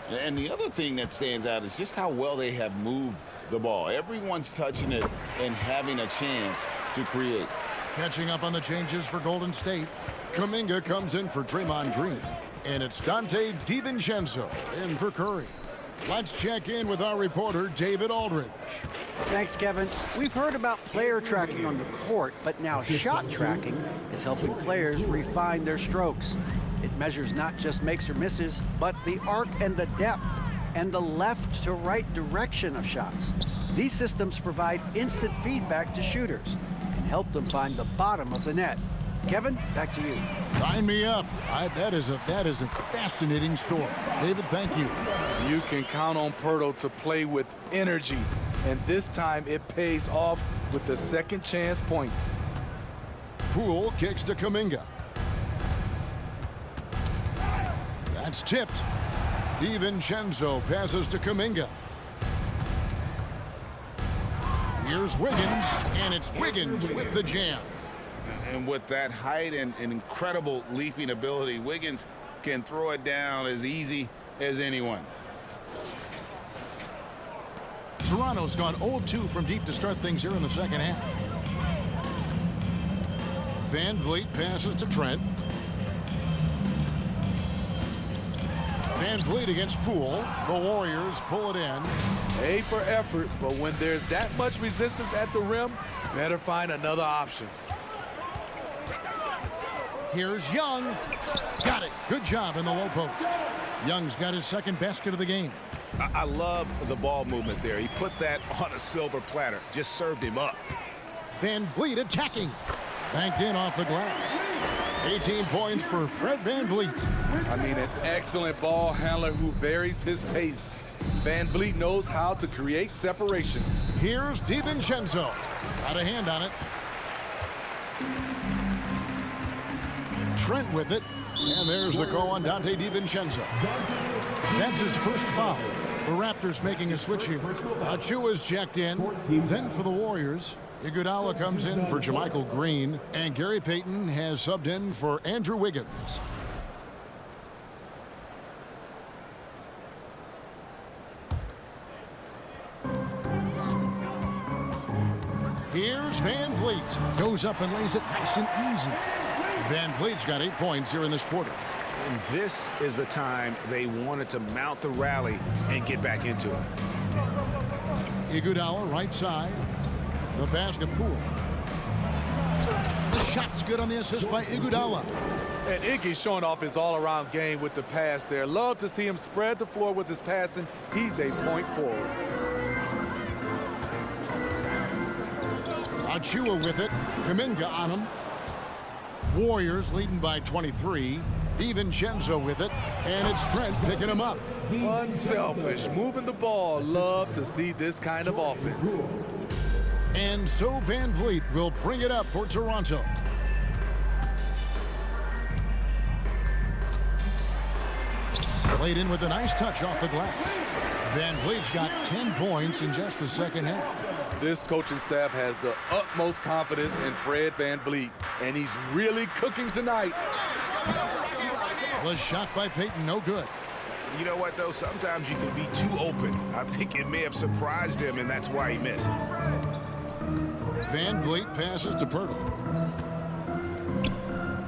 And the other thing that stands out is just how well they have moved the ball. Everyone's touching it and having a chance to create. Catching up on the changes for Golden State. Kuminga comes in for Draymond Green. And it's Dante DiVincenzo in for Curry. Let's check in with our reporter, David Aldridge. Thanks, Kevin. We've heard about player tracking on the court, but now shot tracking is helping players refine their strokes. It measures not just makes or misses, but the arc and the depth and the left to right direction of shots. These systems provide instant feedback to shooters and help them find the bottom of the net. Kevin, back to you. Sign me up. That is a fascinating story. David, thank you. You can count on Pirtle to play with energy, and this time it pays off with the second chance points. Poole kicks to Kuminga. That's tipped. DiVincenzo passes to Kuminga. Here's Wiggins, and it's Wiggins with the jam. And with that height and incredible leaping ability, Wiggins can throw it down as easy as anyone. Toronto's gone 0 of 2 from deep to start things here in the second half. Van Vliet passes to Trent. Van Vliet against Poole. The Warriors pull it in. A for effort, but when there's that much resistance at the rim, better find another option. Here's Young. Got it. Good job in the low post. Young's got his second basket of the game. I love the ball movement there. He put that on a silver platter. Just served him up. Van Vliet attacking. Banked in off the glass. 18 points for Fred Van Vliet. I mean, an excellent ball handler who varies his pace. Van Vliet knows how to create separation. Here's DiVincenzo. Got a hand on it. Trent with it. And there's the call on Dante DiVincenzo. That's his first foul. The Raptors making a switch here. Achua's checked in. Then for the Warriors, Iguodala comes in for JaMychal Green. And Gary Payton has subbed in for Andrew Wiggins. Here's Van Vliet. Goes up and lays it nice and easy. Van Vliet's got 8 points here in this quarter. And this is the time they wanted to mount the rally and get back into it. Iguodala right side. The pass to Poole. The shot's good on the assist by Iguodala. And Iggy's showing off his all-around game with the pass there. Love to see him spread the floor with his passing. He's a point forward. Achua with it. Kuminga on him. Warriors leading by 23. DiVincenzo with it. And it's Trent picking him up. Unselfish, moving the ball. Love to see this kind of offense. And so Van Vliet will bring it up for Toronto. Played in with a nice touch off the glass. Van Vliet's got 10 points in just the second half. This coaching staff has the utmost confidence in Fred VanVleet, and he's really cooking tonight. The shot by Payton, no good. You know what, though? Sometimes you can be too open. I think it may have surprised him, and that's why he missed. VanVleet passes to Pirtle.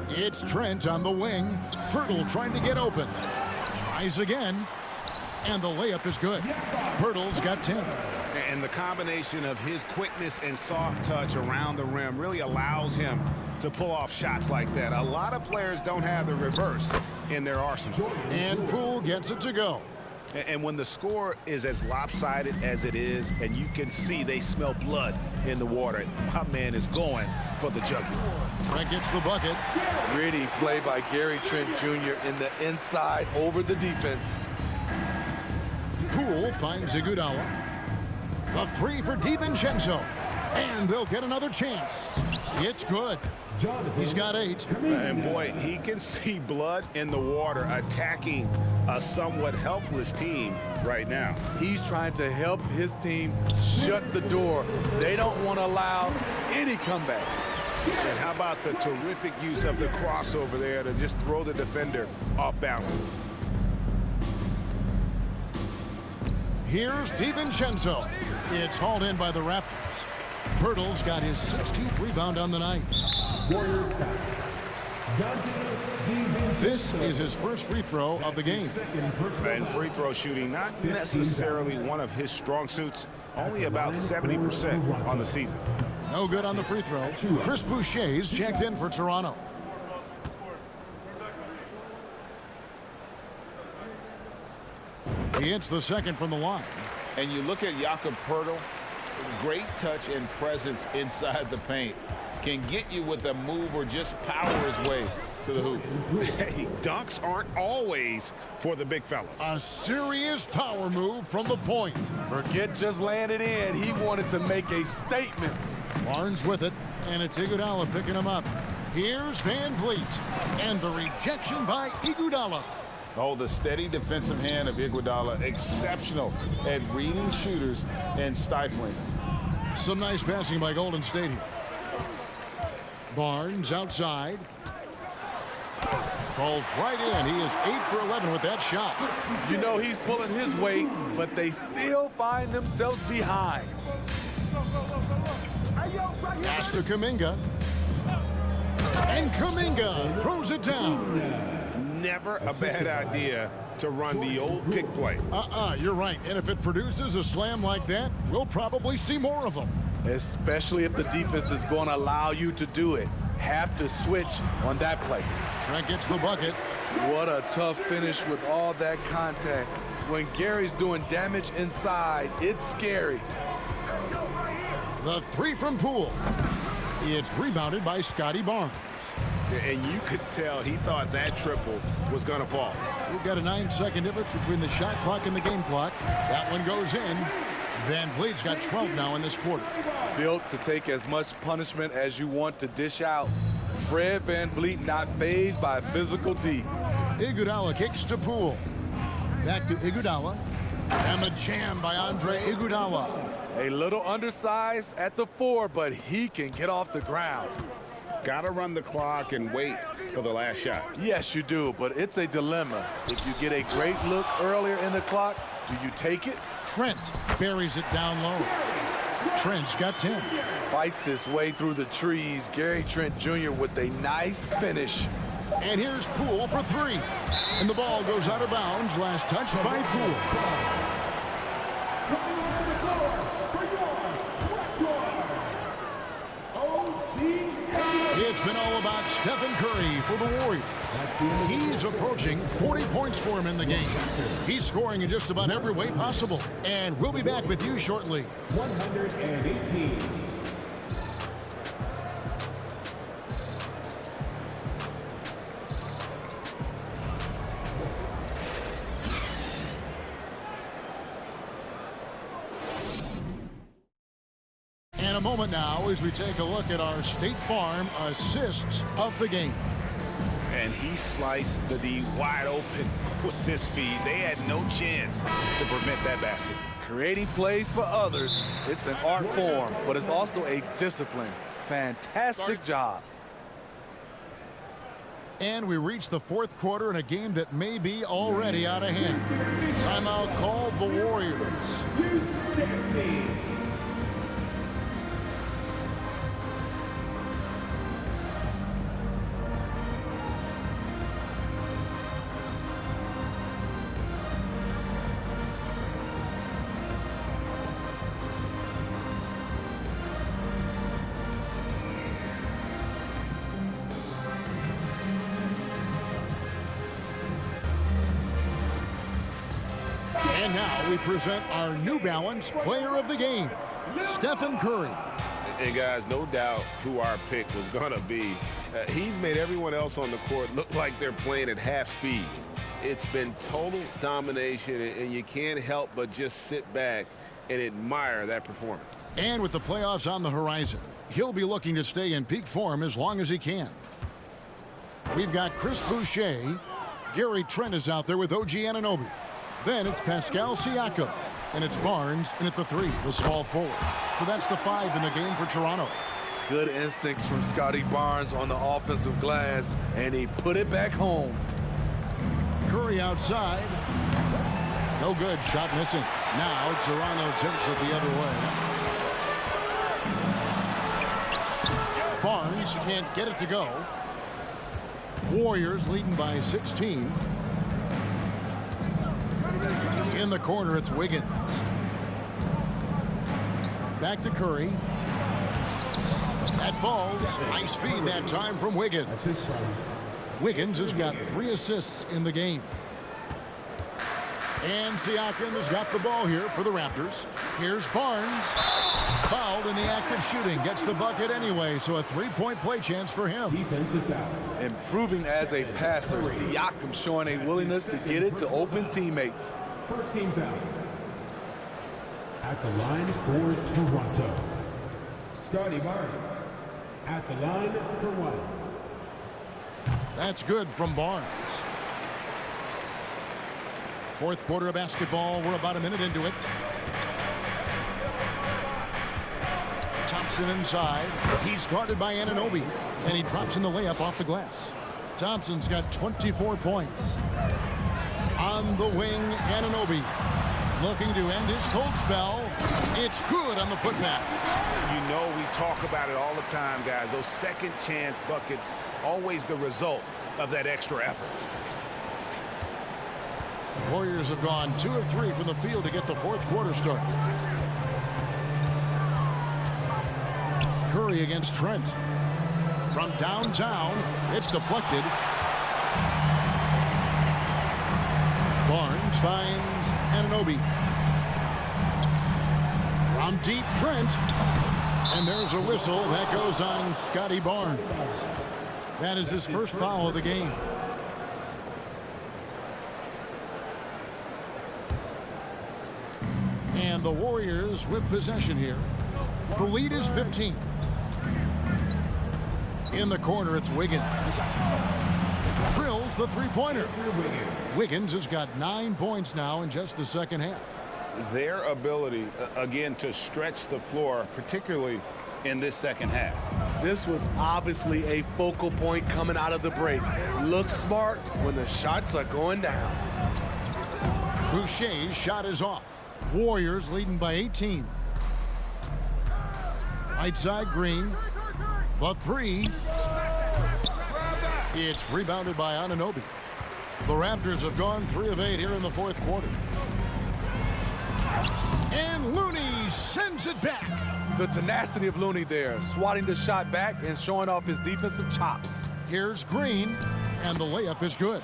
It's Trent on the wing. Pirtle trying to get open. Tries again. And the layup is good. Pirtle's got 10. And the combination of his quickness and soft touch around the rim really allows him to pull off shots like that. A lot of players don't have the reverse in their arsenal. And Poole gets it to go. And when the score is as lopsided as it is, and you can see they smell blood in the water, my man is going for the jugular. Trent gets the bucket. Gritty play by Gary Trent Jr. in the inside over the defense. Poole finds Iguodala. The three for DiVincenzo. And they'll get another chance. It's good. He's got 8. And boy, he can see blood in the water attacking a somewhat helpless team right now. He's trying to help his team shut the door. They don't want to allow any comebacks. And how about the terrific use of the crossover there to just throw the defender off balance. Here's DiVincenzo. It's hauled in by the Raptors. Pirtle's got his 16th rebound on the night. This is his first free throw of the game. And free throw shooting, not necessarily one of his strong suits, only about 70% on the season. No good on the free throw. Chris Boucher's checked in for Toronto. He hits the second from the line. And you look at Jakob Poeltl, great touch and presence inside the paint. Can get you with a move or just power his way to the hoop. Hey, dunks aren't always for the big fellas. A serious power move from the point. Forget just laying it in. He wanted to make a statement. Barnes with it, and it's Iguodala picking him up. Here's VanVleet, and the rejection by Iguodala. Oh, the steady defensive hand of Iguodala, exceptional at reading shooters and stifling. Some nice passing by Golden State here. Barnes outside. Falls right in. He is 8 for 11 with that shot. You know he's pulling his weight, but they still find themselves behind. Pass to Kuminga. And Kuminga throws it down. Never a bad idea to run the old pick play. You're right. And if it produces a slam like that, we'll probably see more of them. Especially if the defense is going to allow you to do it. Have to switch on that play. Trent gets the bucket. What a tough finish with all that contact. When Gary's doing damage inside, it's scary. The three from Poole. It's rebounded by Scotty Barnes. And you could tell he thought that triple was going to fall. We've got a 9-second difference between the shot clock and the game clock. That one goes in. VanVleet's got 12 now in this quarter. Built to take as much punishment as you want to dish out. Fred VanVleet not fazed by physical D. Iguodala kicks to Poole. Back to Iguodala. And the jam by Andre Iguodala. A little undersized at the 4, but he can get off the ground. Got to run the clock and wait for the last shot. Yes, you do, but it's a dilemma. If you get a great look earlier in the clock, do you take it? Trent buries it down low. Trent's got 10. Fights his way through the trees. Gary Trent Jr. with a nice finish. And here's Poole for 3. And the ball goes out of bounds. Last touch by Poole. It's been all about Stephen Curry for the Warriors. He's approaching 40 points for him in the game. He's scoring in just about every way possible. And we'll be back with you shortly. 118. In a moment now as we take a look at our State Farm assists of the game. and he sliced the D wide open with this feed. They had no chance to prevent that basket. Creating plays for others, it's an art form, but it's also a discipline. Fantastic job. And we reach the fourth quarter in a game that may be already out of hand. Timeout called the Warriors. And now we present our New Balance Player of the Game, Stephen Curry. And guys, no doubt who our pick was going to be. He's made everyone else on the court look like they're playing at half speed. It's been total domination, and you can't help but just sit back and admire that performance. And with the playoffs on the horizon, he'll be looking to stay in peak form as long as he can. We've got Chris Boucher. Gary Trent is out there with OG Anunoby. Then it's Pascal Siakam, and it's Barnes in at the 3, the small forward. So that's the 5 in the game for Toronto. Good instincts from Scotty Barnes on the offensive glass, and he put it back home. Curry outside. No good, shot missing. Now Toronto takes it the other way. Barnes can't get it to go. Warriors leading by 16. In the corner, it's Wiggins. Back to Curry. That falls. Nice feed that time from Wiggins. Wiggins has got 3 assists in the game. And Siakam has got the ball here for the Raptors. Here's Barnes. Fouled in the act of shooting. Gets the bucket anyway, so a 3-point play chance for him. Defensive foul. Improving as a passer, Siakam showing a willingness to get it to open teammates. First team foul. At the line for Toronto, Scotty Barnes. At the line for 1. That's good from Barnes. Fourth quarter of basketball. We're about a minute into it. Thompson inside. He's guarded by Anunoby, and he drops in the layup off the glass. Thompson's got 24 points. On the wing, Anunoby looking to end his cold spell. It's good on the putback. You know we talk about it all the time, guys. Those second chance buckets, always the result of that extra effort. Warriors have gone 2 of 3 from the field to get the fourth quarter started. Curry against Trent. From downtown, it's deflected. Barnes finds Anunoby. From deep, Trent. And there's a whistle that goes on Scotty Barnes. That is his first foul of the game. And the Warriors with possession here. The lead is 15. In the corner, it's Wiggins. Drills the three-pointer. Wiggins has got 9 points now in just the second half. Their ability, again, to stretch the floor, particularly in this second half. This was obviously a focal point coming out of the break. Look smart when the shots are going down. Boucher's shot is off. Warriors leading by 18. Right side, Green. The 3. It's rebounded by Anunoby. The Raptors have gone 3 of 8 here in the fourth quarter. And Looney sends it back. The tenacity of Looney there, swatting the shot back and showing off his defensive chops. Here's Green, and the layup is good.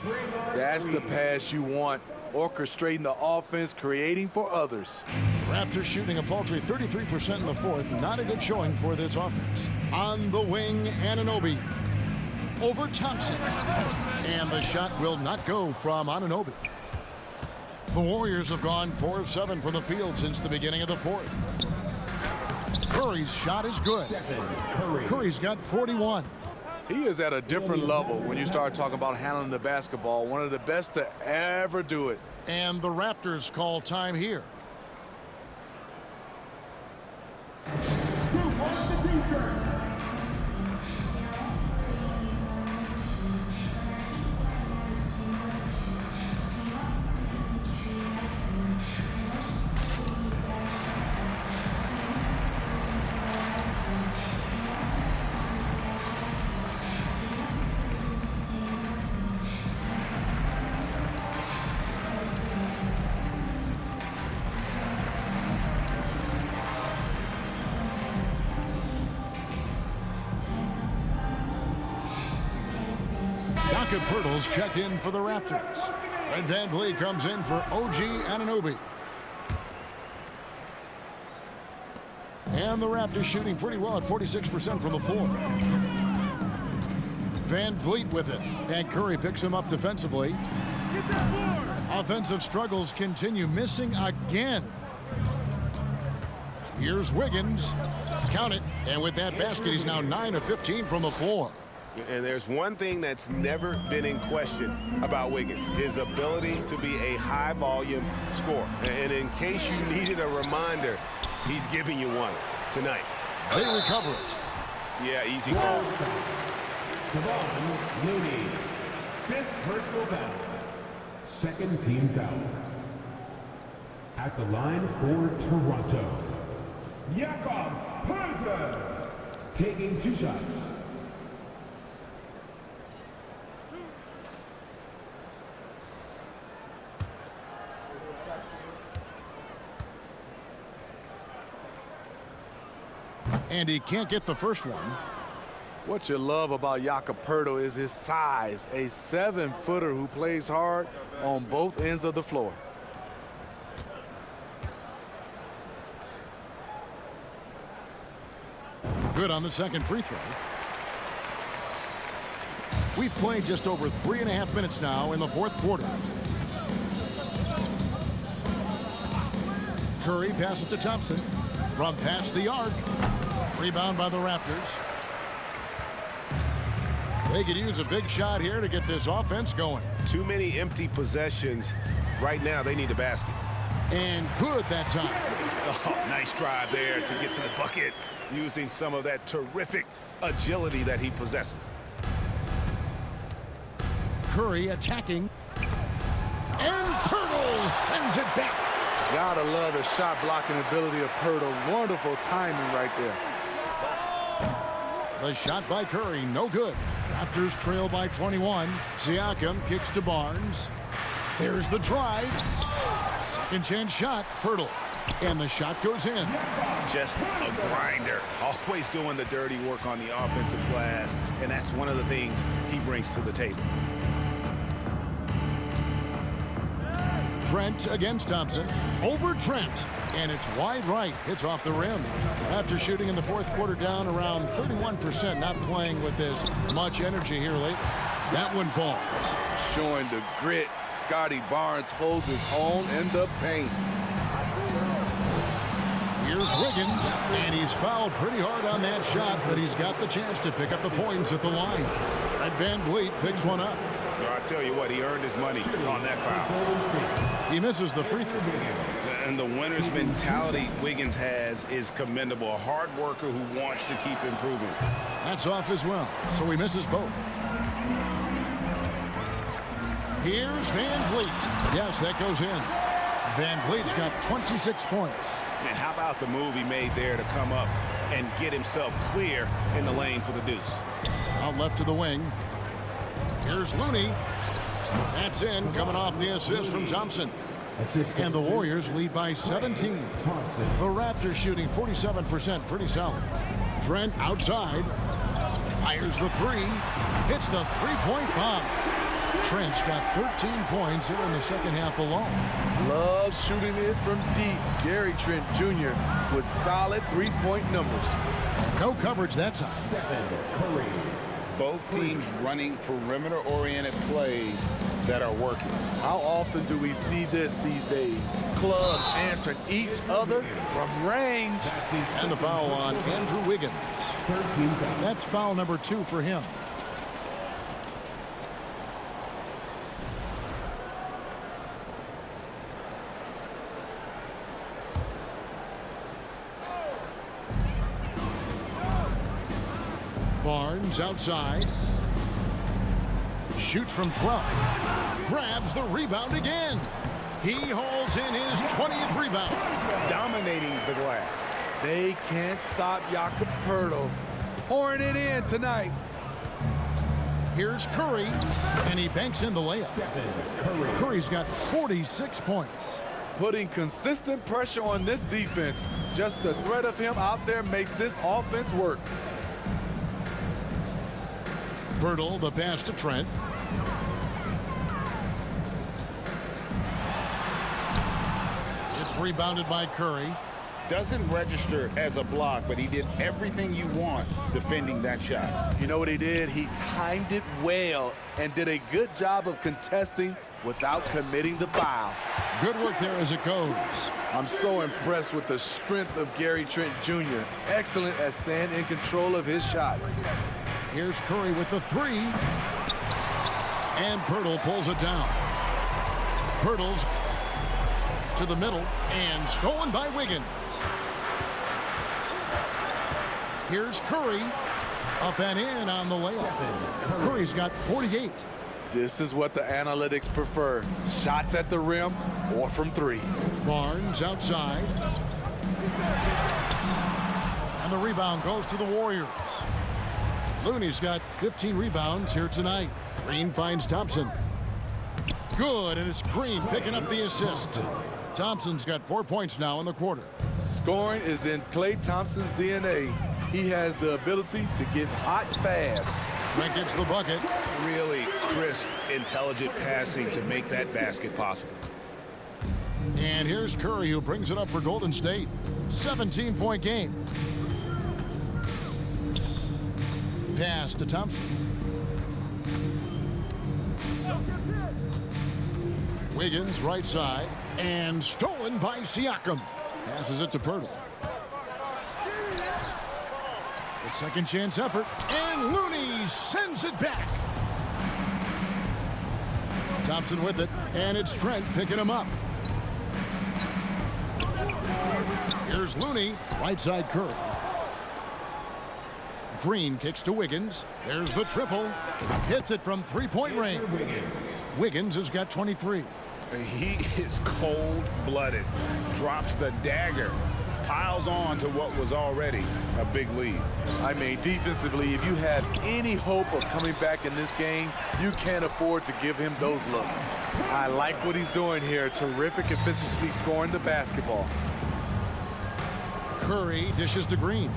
That's the pass you want. Orchestrating the offense, creating for others. Raptors shooting a paltry 33% in the fourth. Not a good showing for this offense. On the wing, Anunoby. Over Thompson. And the shot will not go from Anunoby. The Warriors have gone 4 of 7 from the field since the beginning of the fourth. Curry's shot is good. Curry's got 41. He is at a different level when you start talking about handling the basketball. One of the best to ever do it. And the Raptors call time here. Who wants the t-shirt? Pirtles check in for the Raptors. Fred VanVleet comes in for OG Anunoby. And the Raptors shooting pretty well at 46% from the floor. VanVleet with it. And Curry picks him up defensively. Offensive struggles continue, missing again. Here's Wiggins. Count it. And with that basket, he's now 9 of 15 from the floor. And there's one thing that's never been in question about Wiggins, his ability to be a high-volume scorer. And in case you needed a reminder, he's giving you one tonight. They recover it. Yeah, easy call. Kevon Looney, 5th personal foul. 2nd team foul. At the line for Toronto, Jakob Poeltl, taking 2 shots. And he can't get the first one. What you love about Jakob Poeltl is his size, a 7-footer who plays hard on both ends of the floor. Good on the second free throw. We've played just over 3.5 minutes now in the 4th quarter. Curry passes to Thompson from past the arc. Rebound by the Raptors. They could use a big shot here to get this offense going. Too many empty possessions. Right now, they need a basket. And good that time. Oh, nice drive there to get to the bucket, using some of that terrific agility that he possesses. Curry attacking. And Poeltl sends it back. Gotta love the shot blocking ability of Poeltl. Wonderful timing right there. The shot by Curry, no good. Raptors trail by 21. Siakam kicks to Barnes. There's the drive. Second chance shot, Poeltl. And the shot goes in. Just a grinder. Always doing the dirty work on the offensive glass. And that's one of the things he brings to the table. Trent against Thompson. Over Trent. And it's wide right. Hits off the rim. After shooting in the 4th quarter down around 31%, not playing with as much energy here lately. That one falls. Showing the grit. Scotty Barnes holds his own in the paint. Here's Wiggins, and he's fouled pretty hard on that shot, but he's got the chance to pick up the points at the line. Fred VanVleet picks one up. So I tell you what, he earned his money on that foul. He misses the free throw. And the winner's mentality Wiggins has is commendable. A hard worker who wants to keep improving. That's off as well, so he misses both. Here's VanVleet. Yes, that goes in. VanVleet's got 26 points. And how about the move he made there to come up and get himself clear in the lane for the deuce? Out left to the wing. Here's Looney. That's in, coming off the assist from Thompson. And the Warriors lead by 17. The Raptors shooting 47%, pretty solid. Trent outside. Fires the three. Hits the three-point bomb. Trent's got 13 points here in the second half alone. Loves shooting it from deep. Gary Trent Jr. with solid three-point numbers. No coverage that time. Both teams running perimeter-oriented plays that are working. How often do we see this these days? Clubs answering each other from range. And the foul on Andrew Wiggins. That's foul number 2 for him. Barnes outside. Shoots from 12. Grabs the rebound again. He hauls in his 20th rebound. Dominating the glass. They can't stop Jakob Poeltl pouring it in tonight. Here's Curry, and he banks in the layup. Curry's got 46 points. Putting consistent pressure on this defense. Just the threat of him out there makes this offense work. Poeltl, the pass to Trent. It's rebounded by Curry. Doesn't register as a block, but he did everything you want defending that shot. You know what he did? He timed it well and did a good job of contesting without committing the foul. Good work there as it goes. I'm so impressed with the strength of Gary Trent Jr. Excellent at staying in control of his shot. Here's Curry with the three. And Poeltl pulls it down. Poeltl's to the middle and stolen by Wiggins. Here's Curry. Up and in on the layup. Curry's got 48. This is what the analytics prefer. Shots at the rim or from three. Barnes outside. And the rebound goes to the Warriors. Looney's got 15 rebounds here tonight. Green finds Thompson. Good, and it's Green picking up the assist. Thompson's got 4 points now in the quarter. Scoring is in Klay Thompson's DNA. He has the ability to get hot fast. Trent gets the bucket. Really crisp, intelligent passing to make that basket possible. And here's Curry, who brings it up for Golden State. 17-point game. Pass to Thompson. Wiggins right side and stolen by Siakam. Passes it to Poeltl. The second chance effort, and Looney sends it back. Thompson with it, and it's Trent picking him up. Here's Looney, right side Curry. Green kicks to Wiggins. There's the triple. Hits it from three-point range. Wiggins has got 23. He is cold-blooded. Drops the dagger. Piles on to what was already a big lead. I mean, defensively, if you have any hope of coming back in this game, you can't afford to give him those looks. I like what he's doing here. Terrific efficiency scoring the basketball. Curry dishes to Green.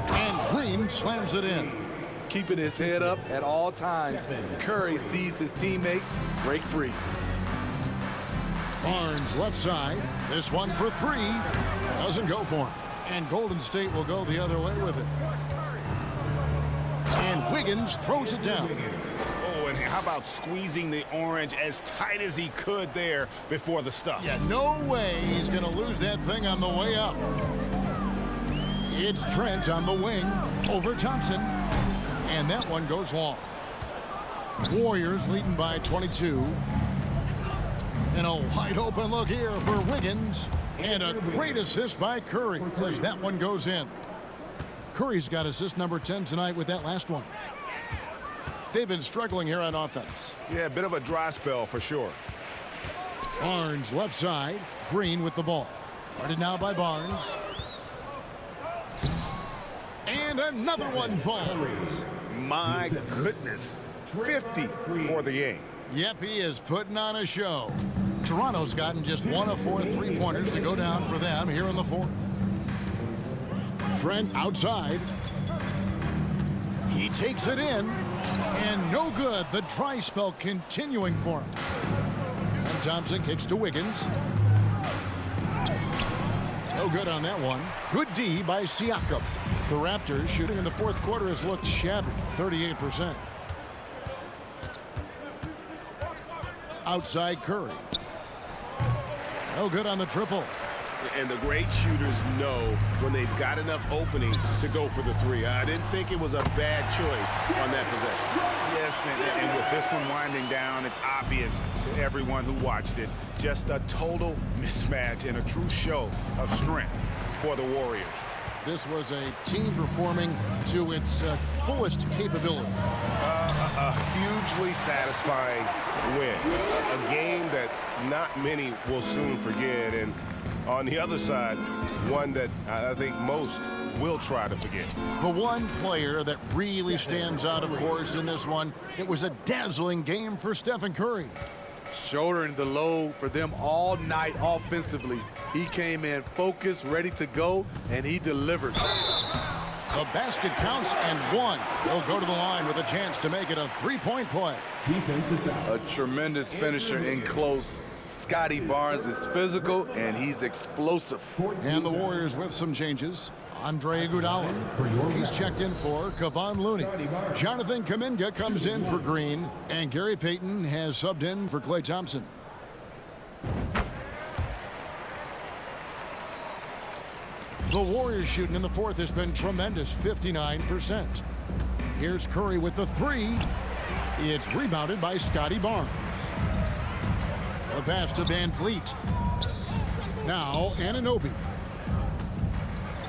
And Green slams it in. Keeping his head up at all times. Curry sees his teammate break free. Barnes left side. This one for three. Doesn't go for him. And Golden State will go the other way with it. And Wiggins throws it down. Oh, and how about squeezing the orange as tight as he could there before the stuff? Yeah, no way he's going to lose that thing on the way up. It's Trent on the wing over Thompson. And that one goes long. Warriors leading by 22. And a wide open look here for Wiggins. And a great assist by Curry as that one goes in. Curry's got assist number 10 tonight with that last one. They've been struggling here on offense. Yeah, a bit of a dry spell for sure. Barnes left side. Green with the ball. Guarded now by Barnes. And another one falls. My goodness. 50 for the game. Yep, he is putting on a show. Toronto's gotten just 1 of 4 three-pointers to go down for them here in the fourth. Trent outside. He takes it in. And no good. The dry spell continuing for him. And Thompson kicks to Wiggins. No good on that one. Good D by Siakam. The Raptors shooting in the fourth quarter has looked shabby. 38%. Outside Curry. No good on the triple. And the great shooters know when they've got enough opening to go for the three. I didn't think it was a bad choice on that possession. Yes, and with this one winding down, it's obvious to everyone who watched it. Just a total mismatch and a true show of strength for the Warriors. this was a team performing to its fullest capability. A hugely satisfying win. A game that not many will soon forget. And on the other side, one that I think most will try to forget. The one player that really stands out, of course, in this one, it was a dazzling game for Stephen Curry. Shouldering the load for them all night offensively. He came in focused, ready to go, and he delivered. The basket counts and one. He'll go to the line with a chance to make it a three-point play. A tremendous finisher in close. Scotty Barnes is physical, and he's explosive. And the Warriors with some changes. Andre Iguodala, he's checked in for Kevon Looney. Jonathan Kuminga comes in for Green, and Gary Payton has subbed in for Klay Thompson. The Warriors shooting in the fourth has been tremendous, 59%. Here's Curry with the three. It's rebounded by Scotty Barnes. The pass to Van Vliet. Now Anunoby.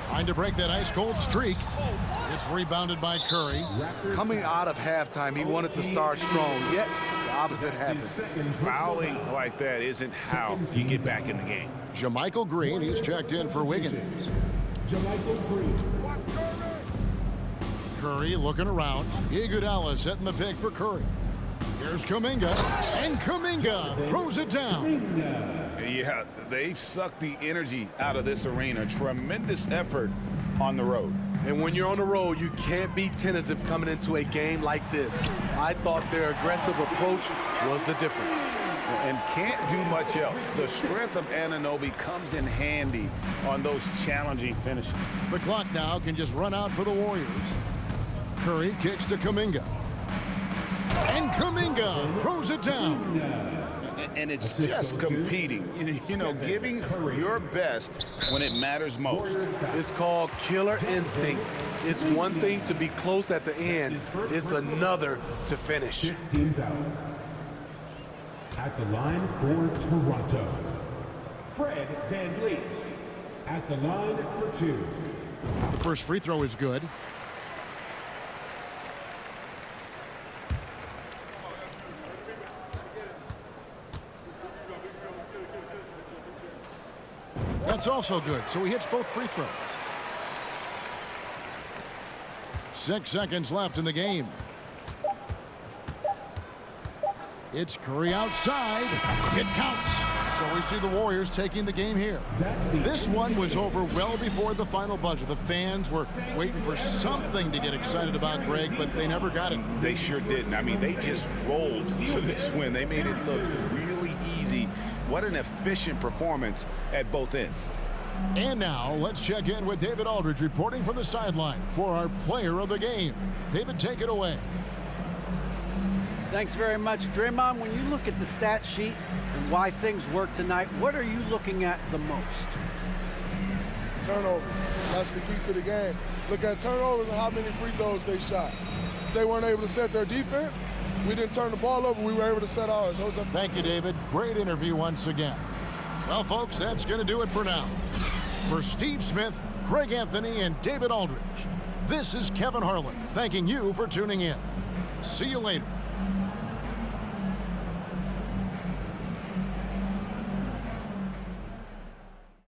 Trying to break that ice-cold streak. It's rebounded by Curry. Coming out of halftime, he wanted to start strong, yet the opposite happened. Fouling like that isn't how you get back in the game. JaMychal Green, he's checked in for Wiggins. Curry looking around. Iguodala setting the pick for Curry. Here's Kuminga, and Kuminga throws it down. Yeah, they've sucked the energy out of this arena. Tremendous effort on the road. And when you're on the road, you can't be tentative coming into a game like this. I thought their aggressive approach was the difference. And can't do much else. The strength of Anunoby comes in handy on those challenging finishes. The clock now can just run out for the Warriors. Curry kicks to Kuminga. And Kuminga throws it down. And it's just competing, you know, giving your best when it matters most. It's called killer instinct. It's one thing to be close at the end. It's another to finish. 15 foul. At the line for Toronto, Fred VanVleet. At the line for two. The first free throw is good. That's also good, so he hits both free throws. 6 seconds left in the game. It's Curry outside. It counts. So we see the Warriors taking the game here. This one was over well before the final buzzer. The fans were waiting for something to get excited about, Greg, but they never got it. They sure didn't. I mean, they just rolled to this win. They made it look really easy. What an efficient performance at both ends. And now let's check in with David Aldridge reporting from the sideline for our player of the game. David, take it away. Thanks very much, Draymond. When you look at the stat sheet and why things work tonight, what are you looking at the most? Turnovers. That's the key to the game. Look at turnovers and how many free throws they shot. If they weren't able to set their defense, we didn't turn the ball over. We were able to set ours. Thank you, David. Great interview once again. Well, folks, that's going to do it for now. For Steve Smith, Greg Anthony, and David Aldridge, this is Kevin Harlan thanking you for tuning in. See you later.